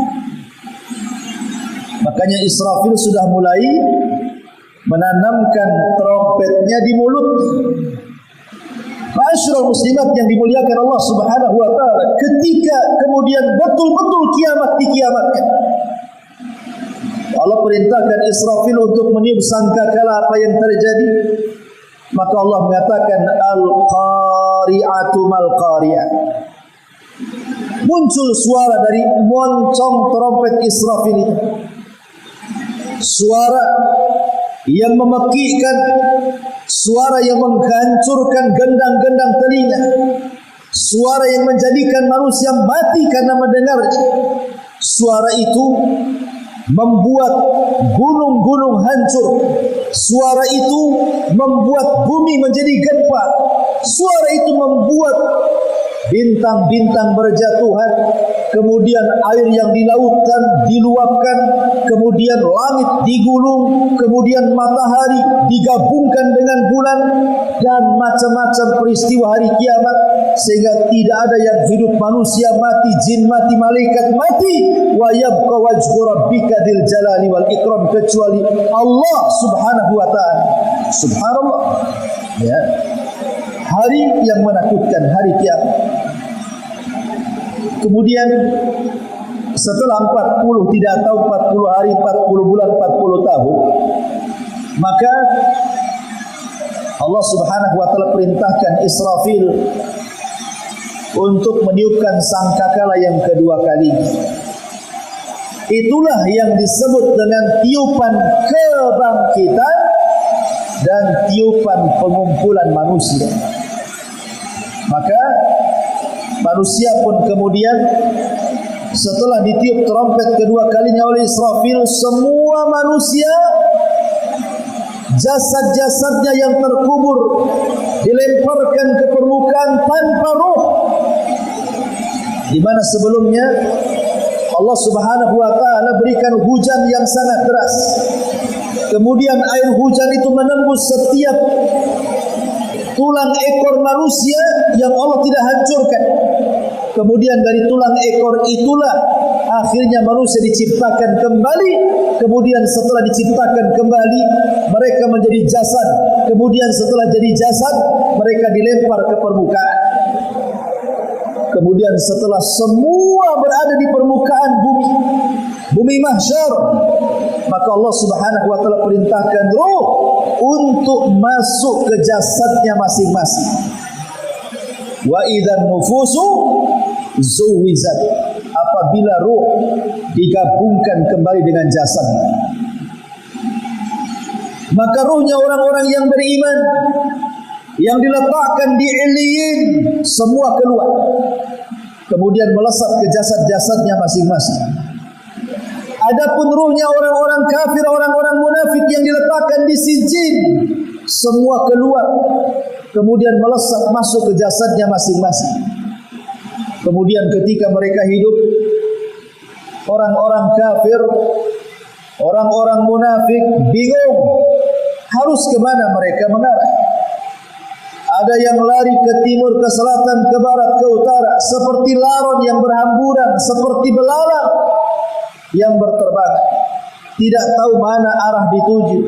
Makanya Israfil sudah mulai menanamkan trompetnya di mulut. Ma'asyiral muslimat yang dimuliakan Allah Subhanahu wa taala, ketika kemudian betul-betul kiamat dikiamatkan, Allah perintahkan Israfil untuk meniup sangkakala. Apa yang terjadi? Maka Allah mengatakan, al-qari'atu mal-qari'ah. Muncul suara dari moncong trompet Israfil itu, suara yang memekikkan, suara yang menghancurkan gendang-gendang telinga, suara yang menjadikan manusia mati karena mendengarnya. Suara itu membuat gunung-gunung hancur. Suara itu membuat bumi menjadi gempa. Suara itu membuat bintang-bintang berjatuhan, kemudian air yang di lautan diluapkan, kemudian langit digulung, kemudian matahari digabungkan dengan bulan, dan macam-macam peristiwa hari kiamat, sehingga tidak ada yang hidup, manusia mati, jin mati, malaikat mati. Wa yabqa wajhu rabbika dzil jalali wal ikram, kecuali Allah Subhanahu wa taala. Subhanallah. Ya. Hari yang menakutkan, hari kiamat. Kemudian setelah 40, tidak tahu 40 hari, 40 bulan, 40 tahun, maka Allah Subhanahu wa taala perintahkan Israfil untuk meniupkan sangkakala yang kedua kali. Itulah yang disebut dengan tiupan kebangkitan dan tiupan pengumpulan manusia. Maka manusia pun kemudian setelah ditiup trompet kedua kalinya oleh Israfil, semua manusia, jasad-jasadnya yang terkubur dilemparkan ke permukaan tanpa ruh. Di mana sebelumnya Allah Subhanahu wa taala berikan hujan yang sangat deras. Kemudian air hujan itu menembus setiap tulang ekor manusia yang Allah tidak hancurkan. Kemudian dari tulang ekor itulah akhirnya manusia diciptakan kembali. Kemudian setelah diciptakan kembali, mereka menjadi jasad. Kemudian setelah jadi jasad, mereka dilempar ke permukaan. Kemudian setelah semua berada di permukaan bumi mahsyar, maka Allah Subhanahu wa taala perintahkan ruh untuk masuk ke jasadnya masing-masing. Wa idzan nufusu zuwizat, apabila ruh digabungkan kembali dengan jasad, maka ruhnya orang-orang yang beriman yang diletakkan di Iliyin semua keluar, kemudian melesat ke jasad-jasadnya masing-masing. Adapun ruhnya orang-orang kafir, orang-orang munafik yang diletakkan di Sijin, semua keluar, kemudian melesat masuk ke jasadnya masing-masing. Kemudian ketika mereka hidup, orang-orang kafir, orang-orang munafik bingung harus kemana mereka mengarah. Ada yang lari ke timur, ke selatan, ke barat, ke utara, seperti laron yang berhamburan, seperti belalang yang berterbangan, tidak tahu mana arah dituju.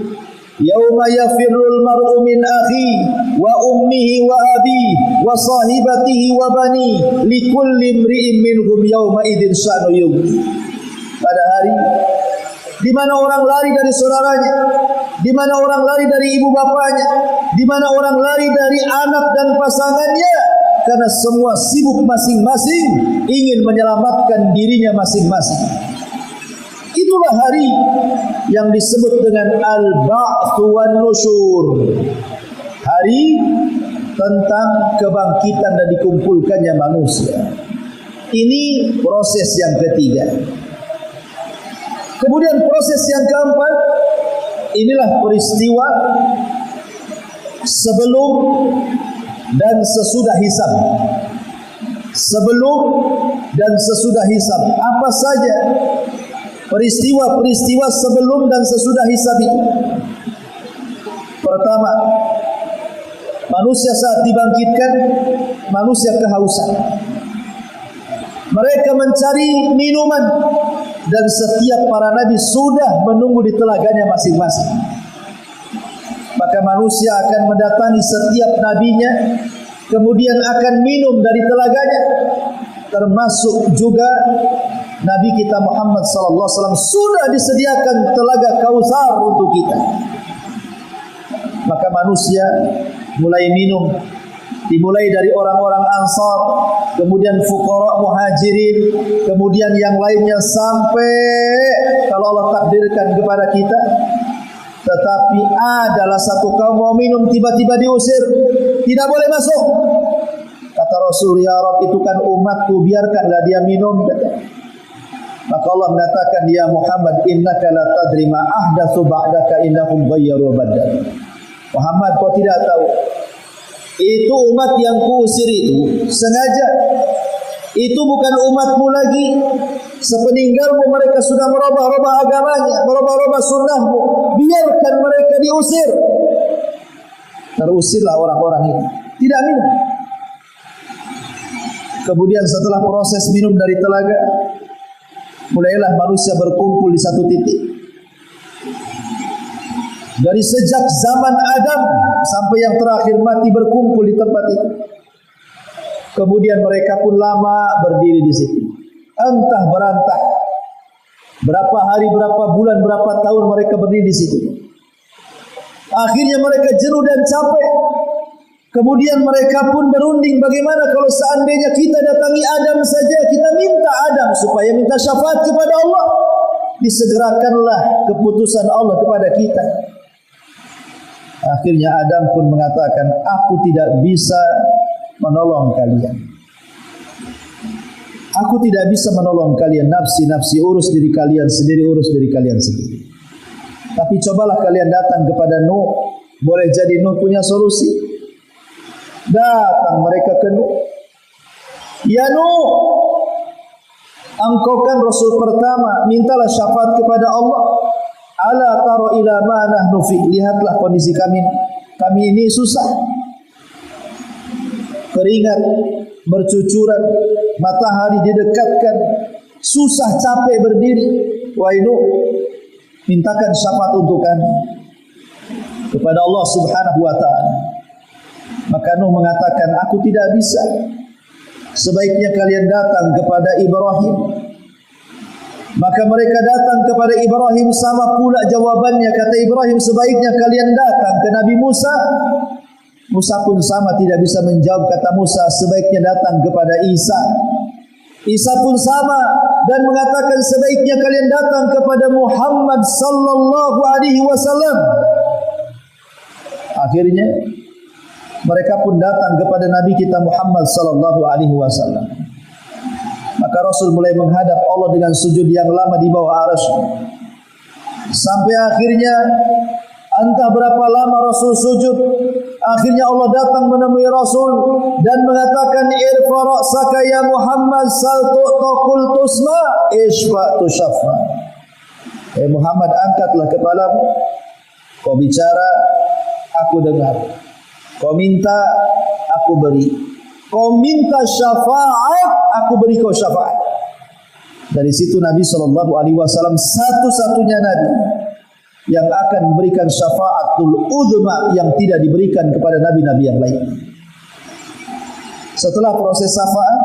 Yauma yafirrul mar'u min akhi wa ummihi wa abi wa sahibatihi wa bani likulli imri'in minhum yauma idzin sya'nu yughni. Pada hari di mana orang lari dari saudaranya, di mana orang lari dari ibu bapanya, di mana orang lari dari anak dan pasangannya, karena semua sibuk masing-masing ingin menyelamatkan dirinya masing-masing. Itulah hari yang disebut dengan al-ba'tsu wan nusyur. Hari tentang kebangkitan dan dikumpulkannya manusia. Ini proses yang ketiga. Kemudian proses yang keempat, inilah peristiwa sebelum dan sesudah hisab. Sebelum dan sesudah hisab. Apa saja peristiwa-peristiwa sebelum dan sesudah hisab itu? Pertama, manusia saat dibangkitkan, manusia kehausan. Mereka mencari minuman, dan setiap para nabi sudah menunggu di telaganya masing-masing. Maka manusia akan mendatangi setiap nabinya, kemudian akan minum dari telaganya. Termasuk juga Nabi kita Muhammad sallallahu alaihi wasallam sudah disediakan telaga Kautsar untuk kita. Maka manusia mulai minum, dimulai dari orang-orang Ansar, kemudian fuqara muhajirin, kemudian yang lainnya sampai kalau Allah takdirkan kepada kita. Tetapi adalah satu kaum mau minum tiba-tiba diusir, tidak boleh masuk. Kata Rasul, ya Rabb, itu kan umatku, biarkanlah dia minum. Maka Allah mengatakan, ya Muhammad, innaka la tadri ma ahdatsu ba'daka innahum ghayyaru badal. Muhammad, kau tidak tahu, itu umat yang kuusir itu sengaja. Itu bukan umatmu lagi. Sepeninggalmu mereka sudah merubah-rubah agamanya, merubah-rubah sunnahmu. Biarkan mereka diusir. Terusirlah orang-orang itu, tidak minum. Kemudian setelah proses minum dari telaga, mulailah manusia berkumpul di satu titik. Dari sejak zaman Adam sampai yang terakhir mati berkumpul di tempat itu. Kemudian mereka pun lama berdiri di situ. Entah berantah berapa hari, berapa bulan, berapa tahun mereka berdiri di situ. Akhirnya mereka jenuh dan capek. Kemudian mereka pun berunding, bagaimana kalau seandainya kita datangi Adam saja, kita minta Adam supaya minta syafaat kepada Allah. Disegerakanlah keputusan Allah kepada kita. Akhirnya Adam pun mengatakan, aku tidak bisa menolong kalian. Aku tidak bisa menolong kalian. Nafsi-nafsi, urus diri kalian sendiri, urus diri kalian sendiri. Tapi cobalah kalian datang kepada Nuh. Boleh jadi Nuh punya solusi. Datang mereka ke Nuh. Ya Nuh, engkau kan Rasul pertama, mintalah syafaat kepada Allah. Ala taro ila ma nahnu fi. Lihatlah kondisi kami. Kami ini susah. Keringat bercucuran, matahari didekatkan, susah capek berdiri. Wahai Nuh, mintakan syafaat untuk kami kepada Allah Subhanahu wa taala. Maka Nuh mengatakan, aku tidak bisa. Sebaiknya kalian datang kepada Ibrahim. Maka mereka datang kepada Ibrahim, sama pula jawabannya. Kata Ibrahim, sebaiknya kalian datang ke Nabi Musa. Musa pun sama, tidak bisa menjawab. Kata Musa, sebaiknya datang kepada Isa. Isa pun sama dan mengatakan, sebaiknya kalian datang kepada Muhammad sallallahu alaihi wasallam. Akhirnya mereka pun datang kepada Nabi kita Muhammad sallallahu alaihi wasallam. Maka Rasul mulai menghadap Allah dengan sujud yang lama di bawah arasy. Sampai akhirnya Entah berapa lama Rasul sujud. Akhirnya Allah datang menemui Rasul dan mengatakan, irfa ra'saka ya Muhammad, sal tu'taqul tusma, ishfa tushaffa. Muhammad, angkatlah kepalamu. Kau bicara, aku dengar. Kau minta, aku beri. Kau minta syafaat, aku beri kau syafaat. Dari situ Nabi SAW satu-satunya Nabi yang akan memberikan syafaatul uzma yang tidak diberikan kepada nabi-nabi yang lain. Setelah proses syafaat,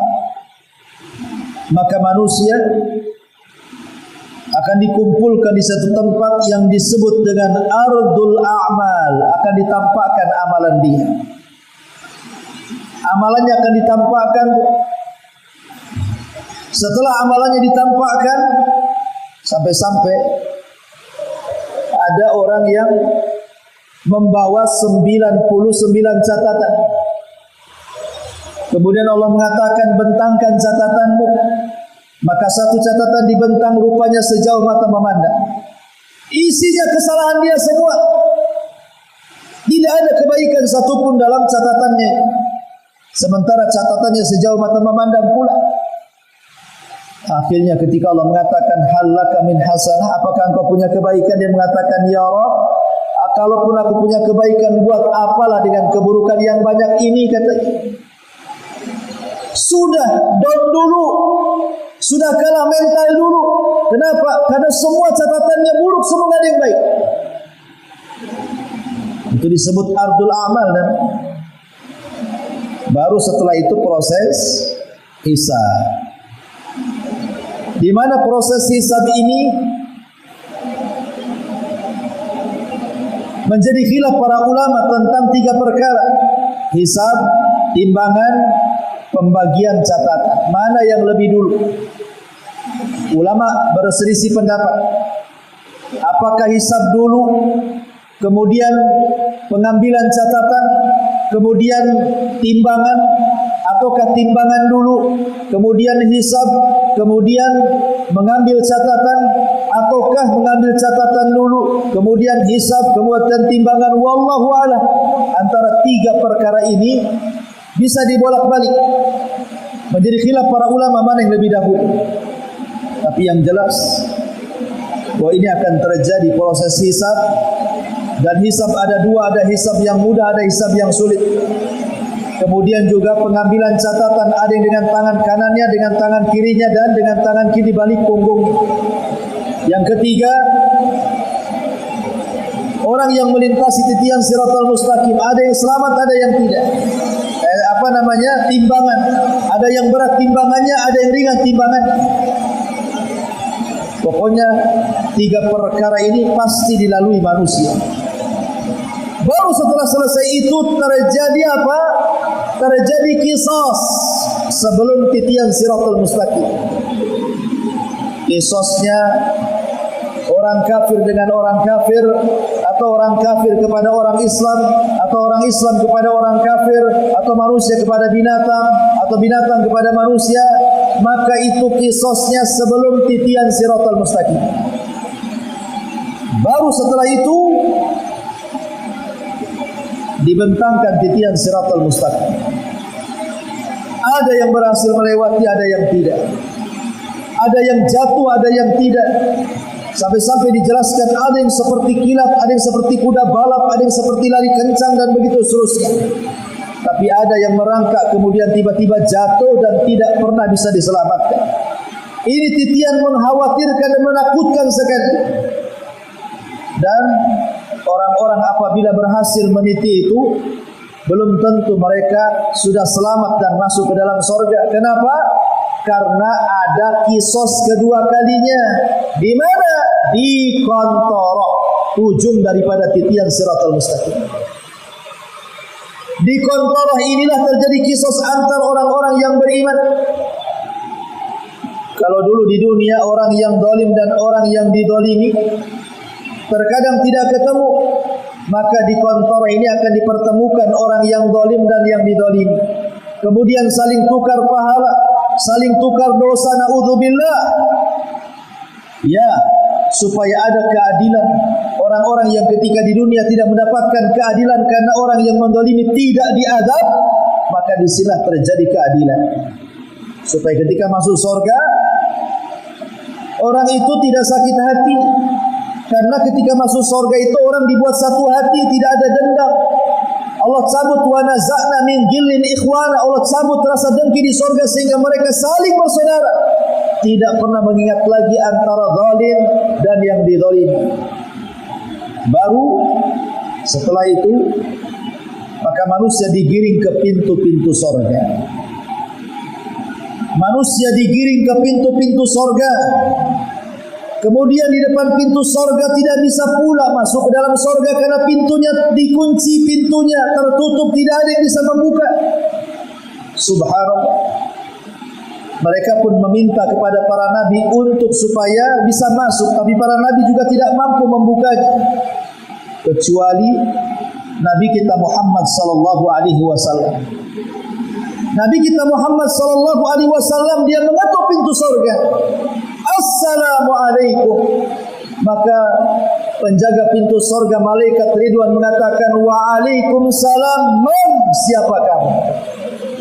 maka manusia akan dikumpulkan di satu tempat yang disebut dengan ardul a'mal. Akan ditampakkan amalan dia. Amalannya akan ditampakkan. Setelah amalannya ditampakkan, sampai-sampai ada orang yang membawa 99 catatan. Kemudian Allah mengatakan, bentangkan catatanmu. Maka satu catatan dibentang, rupanya sejauh mata memandang. Isinya kesalahan dia semua. Tidak ada kebaikan satupun dalam catatannya. Sementara catatannya sejauh mata memandang pula. Akhirnya ketika Allah mengatakan, halaka min hasanah, apakah engkau punya kebaikan? Dia mengatakan, ya Rabb, kalaupun aku punya kebaikan, buat apalah dengan keburukan yang banyak ini, katanya. Sudah down dulu, sudah kalah mental dulu. Kenapa? Karena semua catatannya buruk, semua tidak ada yang baik. Itu disebut ardul amal. Dan baru setelah itu proses hisab. Di mana proses hisab ini menjadi khilaf para ulama tentang 3 perkara. Hisab, timbangan, pembagian catatan. Mana yang lebih dulu? Ulama berselisih pendapat. Apakah hisab dulu, kemudian pengambilan catatan, kemudian timbangan, ataukah timbangan dulu, kemudian hisab, kemudian mengambil catatan, ataukah mengambil catatan dulu, kemudian hisab, kemudian timbangan? Wallahu a'lam. Antara 3 perkara ini bisa dibolak-balik. Menjadi khilaf para ulama mana yang lebih dahulu. Tapi yang jelas bahwa ini akan terjadi proses hisab. Dan hisab ada 2, ada hisab yang mudah, ada hisab yang sulit. Kemudian juga pengambilan catatan, ada yang dengan tangan kanannya, dengan tangan kirinya, dan dengan tangan kiri balik punggung. Yang ketiga, orang yang melintasi titian siratal mustaqim, ada yang selamat, ada yang tidak. Timbangan. Ada yang berat timbangannya, ada yang ringan timbangannya. Pokoknya 3 perkara ini pasti dilalui manusia. Baru setelah selesai itu terjadi apa? Terjadi qisas sebelum titian siratal mustaqim. Qisasnya orang kafir dengan orang kafir, atau orang kafir kepada orang Islam, atau orang Islam kepada orang kafir, atau manusia kepada binatang, atau binatang kepada manusia. Maka itu qisasnya sebelum titian siratal mustaqim. Baru setelah itu dibentangkan titian siratal mustaqim. Ada yang berhasil melewati, ada yang tidak. Ada yang jatuh, ada yang tidak. Sampai-sampai dijelaskan ada yang seperti kilat, ada yang seperti kuda balap, ada yang seperti lari kencang, dan begitu seterusnya. Tapi ada yang merangkak kemudian tiba-tiba jatuh dan tidak pernah bisa diselamatkan. Ini titian mengkhawatirkan dan menakutkan sekali. Dan orang-orang apabila berhasil meniti itu, belum tentu mereka sudah selamat dan masuk ke dalam surga. Kenapa? Karena ada kisos kedua kalinya. Di mana? Di Qantara, ujung daripada titian siratal mustaqim. Di Qantara inilah terjadi kisos antar orang-orang yang beriman. Kalau dulu di dunia orang yang zalim dan orang yang dizalimi terkadang tidak ketemu, maka di Qantara ini akan dipertemukan orang yang zalim dan yang dizalimi. Kemudian saling tukar pahala, saling tukar dosa, naudzubillah. Ya, supaya ada keadilan. Orang-orang yang ketika di dunia tidak mendapatkan keadilan karena orang yang menzalimi tidak diazab, maka disinilah terjadi keadilan. Supaya ketika masuk surga, orang itu tidak sakit hati. Karena ketika masuk surga itu orang dibuat satu hati, tidak ada dendam. Allah cabut wa naza'na min ghillin ikhwana. Allah cabut rasa dengki di surga sehingga mereka saling bersaudara. Tidak pernah mengingat lagi antara zalim dan yang dizalimi. Baru setelah itu maka manusia digiring ke pintu-pintu surga. Manusia digiring ke pintu-pintu surga. Kemudian di depan pintu surga tidak bisa pula masuk ke dalam surga karena pintunya dikunci, pintunya tertutup, tidak ada yang bisa membuka. Subhanallah. Mereka pun meminta kepada para nabi untuk supaya bisa masuk, tapi para nabi juga tidak mampu membukanya. Kecuali Nabi kita Muhammad sallallahu alaihi wasallam. Nabi kita Muhammad sallallahu alaihi wasallam dia mengetuk pintu surga. Assalamualaikum. Maka penjaga pintu surga malaikat Ridwan mengatakan waalaikumsalam, man siapa kamu?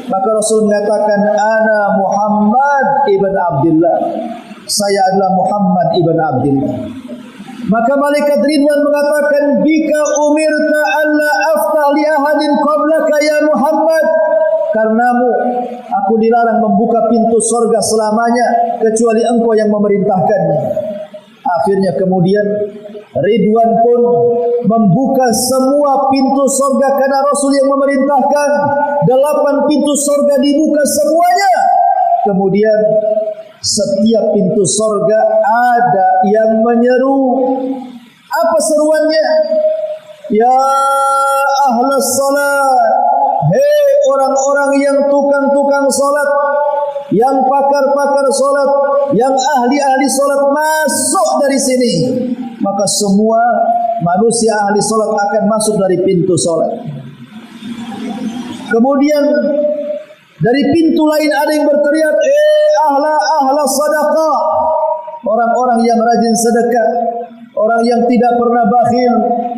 Maka Rasul mengatakan ana Muhammad ibn Abdullah. Saya adalah Muhammad ibn Abdullah. Maka malaikat Ridwan mengatakan bika umirta alla aftah li ahadin qablaka ya Muhammad. Karenamu aku dilarang membuka pintu surga selamanya kecuali engkau yang memerintahkannya. Akhirnya kemudian Ridwan pun membuka semua pintu surga karena Rasul yang memerintahkan. 8 pintu surga dibuka semuanya. Kemudian setiap pintu surga ada yang menyeru. Apa seruannya? Ya ahlas salat, hei orang-orang yang tukang-tukang salat, yang pakar-pakar salat, yang ahli-ahli salat, masuk dari sini. Maka semua manusia ahli salat akan masuk dari pintu salat. Kemudian dari pintu lain ada yang berteriak, ahla sadaqah, orang-orang yang rajin sedekah, orang yang tidak pernah bakhil,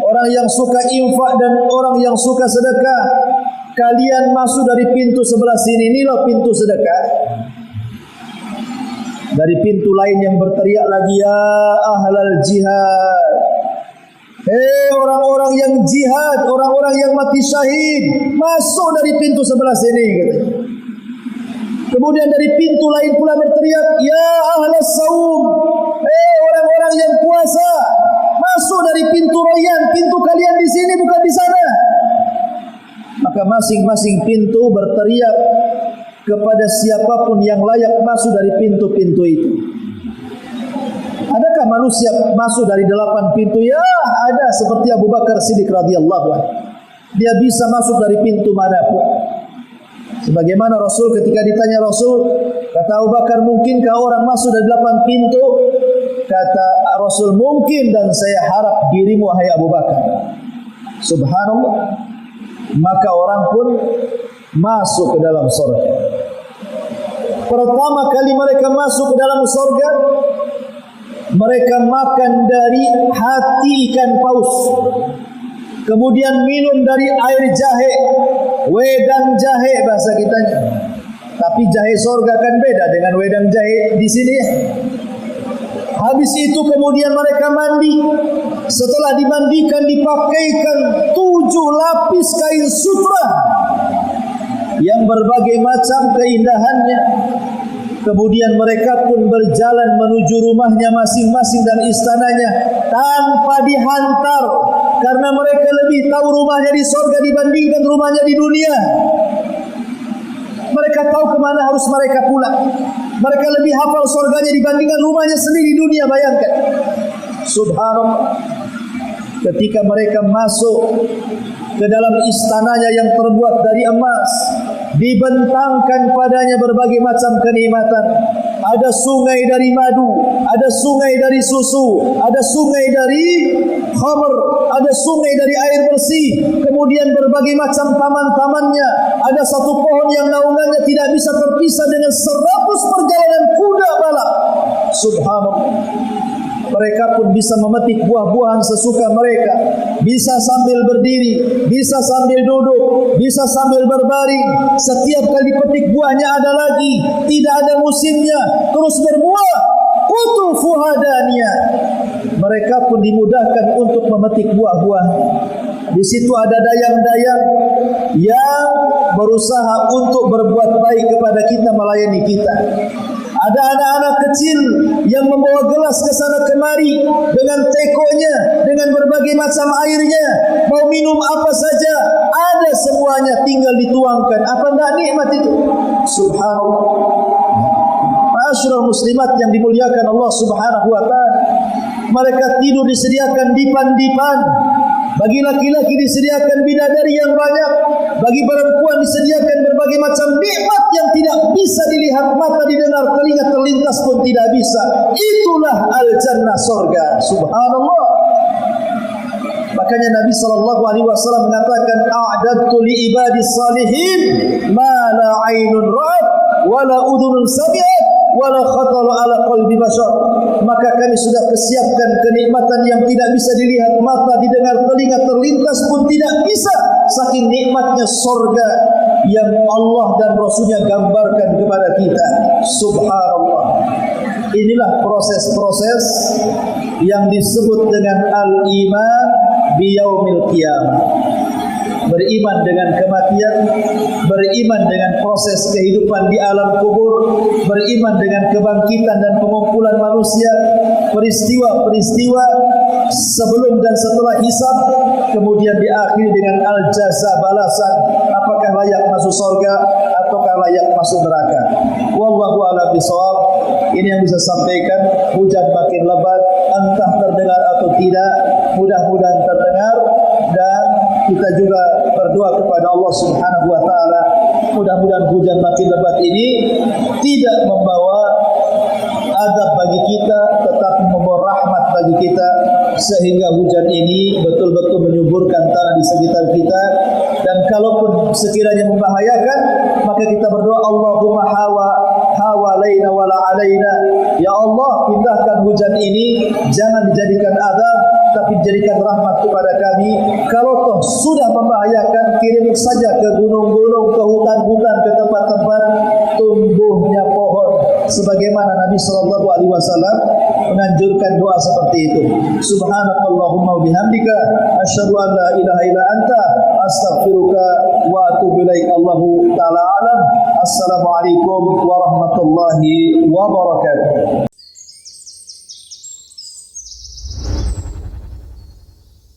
orang yang suka infak dan orang yang suka sedekah. Kalian masuk dari pintu sebelah sini, inilah pintu sedekah. Dari pintu lain yang berteriak lagi, ya ahlal jihad, hei orang-orang yang jihad, orang-orang yang mati syahid, masuk dari pintu sebelah sini. Kemudian dari pintu lain pula berteriak, ya ahlas saum, hei orang-orang yang puasa, masuk dari pintu royan, pintu kalian di sini bukan di sana. Maka masing-masing pintu berteriak kepada siapapun yang layak masuk dari pintu-pintu itu. Adakah manusia masuk dari 8 pintu? Ya, ada, seperti Abu Bakar Siddiq radhiyallahu anhu. Dia bisa masuk dari pintu manapun. Sebagaimana Rasul ketika ditanya Rasul, kata Abu Bakar, mungkinkah orang masuk dari 8 pintu? Kata Rasul, mungkin, dan saya harap dirimu wahai Abu Bakar. Subhanallah. Maka orang pun masuk ke dalam surga. Pertama kali mereka masuk ke dalam surga, mereka makan dari hati ikan paus. Kemudian minum dari air jahe, wedang jahe bahasa kitanya. Tapi jahe surga kan beda dengan wedang jahe di sini. Habis itu kemudian mereka mandi. Setelah dimandikan dipakaikan 7 lapis kain sutra yang berbagai macam keindahannya. Kemudian mereka pun berjalan menuju rumahnya masing-masing dan istananya tanpa dihantar, karena mereka lebih tahu rumahnya di surga dibandingkan rumahnya di dunia. Mereka tahu kemana harus mereka pulang. Mereka lebih hafal surganya dibandingkan rumahnya sendiri di dunia. Bayangkan. Subhanallah. Ketika mereka masuk ke dalam istananya yang terbuat dari emas, dibentangkan padanya berbagai macam kenikmatan. Ada sungai dari madu, ada sungai dari susu, ada sungai dari khamr, ada sungai dari air bersih. Kemudian berbagai macam taman-tamannya. Ada satu pohon yang naungannya tidak bisa terpisah dengan 100 perjalanan kuda balap. Subhanallah. Mereka pun bisa memetik buah-buahan sesuka mereka. Bisa sambil berdiri, bisa sambil duduk, bisa sambil berbaring. Setiap kali petik buahnya ada lagi, tidak ada musimnya, terus berbuah. Qutufuha daniyah. Mereka pun dimudahkan untuk memetik buah-buah. Di situ ada dayang-dayang yang berusaha untuk berbuat baik kepada kita, melayani kita. Ada anak-anak kecil yang membawa gelas ke sana kemari dengan tekonya, dengan berbagai macam airnya. Mau minum apa saja, ada semuanya, tinggal dituangkan. Apa enggak nikmat itu? Subhanallah. Ma'asyiral muslimat yang dimuliakan Allah Subhanahu wa taala. Mereka tidur disediakan dipan-dipan. Bagi laki-laki disediakan bidadari yang banyak. Bagi perempuan disediakan berbagai macam nikmat yang tidak bisa dilihat mata, didengar telinga, terlintas pun tidak bisa. Itulah al-jannah, surga. Subhanallah. Makanya Nabi SAW mengatakan, a'dadtu li ibadis salihin ma la ainun ra'at wa la udhunun sami'at wala khatala ala qalbi bashar. Maka kami sudah persiapkan kenikmatan yang tidak bisa dilihat mata, didengar telinga, terlintas pun tidak bisa, saking nikmatnya surga yang Allah dan Rasulnya gambarkan kepada kita. Subhanallah. Inilah proses-proses yang disebut dengan al-iman biyaumil qiyamah. Beriman dengan kematian, beriman dengan proses kehidupan di alam kubur, beriman dengan kebangkitan dan pengumpulan manusia, peristiwa-peristiwa sebelum dan setelah hisab, kemudian diakhiri dengan al-jaza, balasan, apakah layak masuk surga ataukah layak masuk neraka. Wallahu a'lam bishawab. Ini yang bisa sampaikan. Hujan makin lebat, entah terdengar atau tidak, mudah-mudahan terdengar, dan kita juga berdoa kepada Allah Subhanahu wa taala, mudah-mudahan hujan makin lebat ini tidak membawa azab bagi kita, tetapi membawa rahmat bagi kita, sehingga hujan ini betul-betul menyuburkan tanah di sekitar kita. Dan kalaupun sekiranya membahayakan, maka kita berdoa, Allahumma hawa laina wala alaina. Ya Allah, pindahkan hujan ini, jangan dijadikan azab, tapi jadikan rahmat kepada kami. Kalau toh sudah membahayakan, kirim saja ke gunung-gunung, ke hutan-hutan, ke tempat-tempat tumbuhnya pohon, sebagaimana Nabi SAW menganjurkan doa seperti itu. Subhanakallahumma wa bihamdika asyhadu an la ilaha illa anta astaghfiruka wa atubu ilaik. Allahu taala alam. Assalamualaikum warahmatullahi wabarakatuh.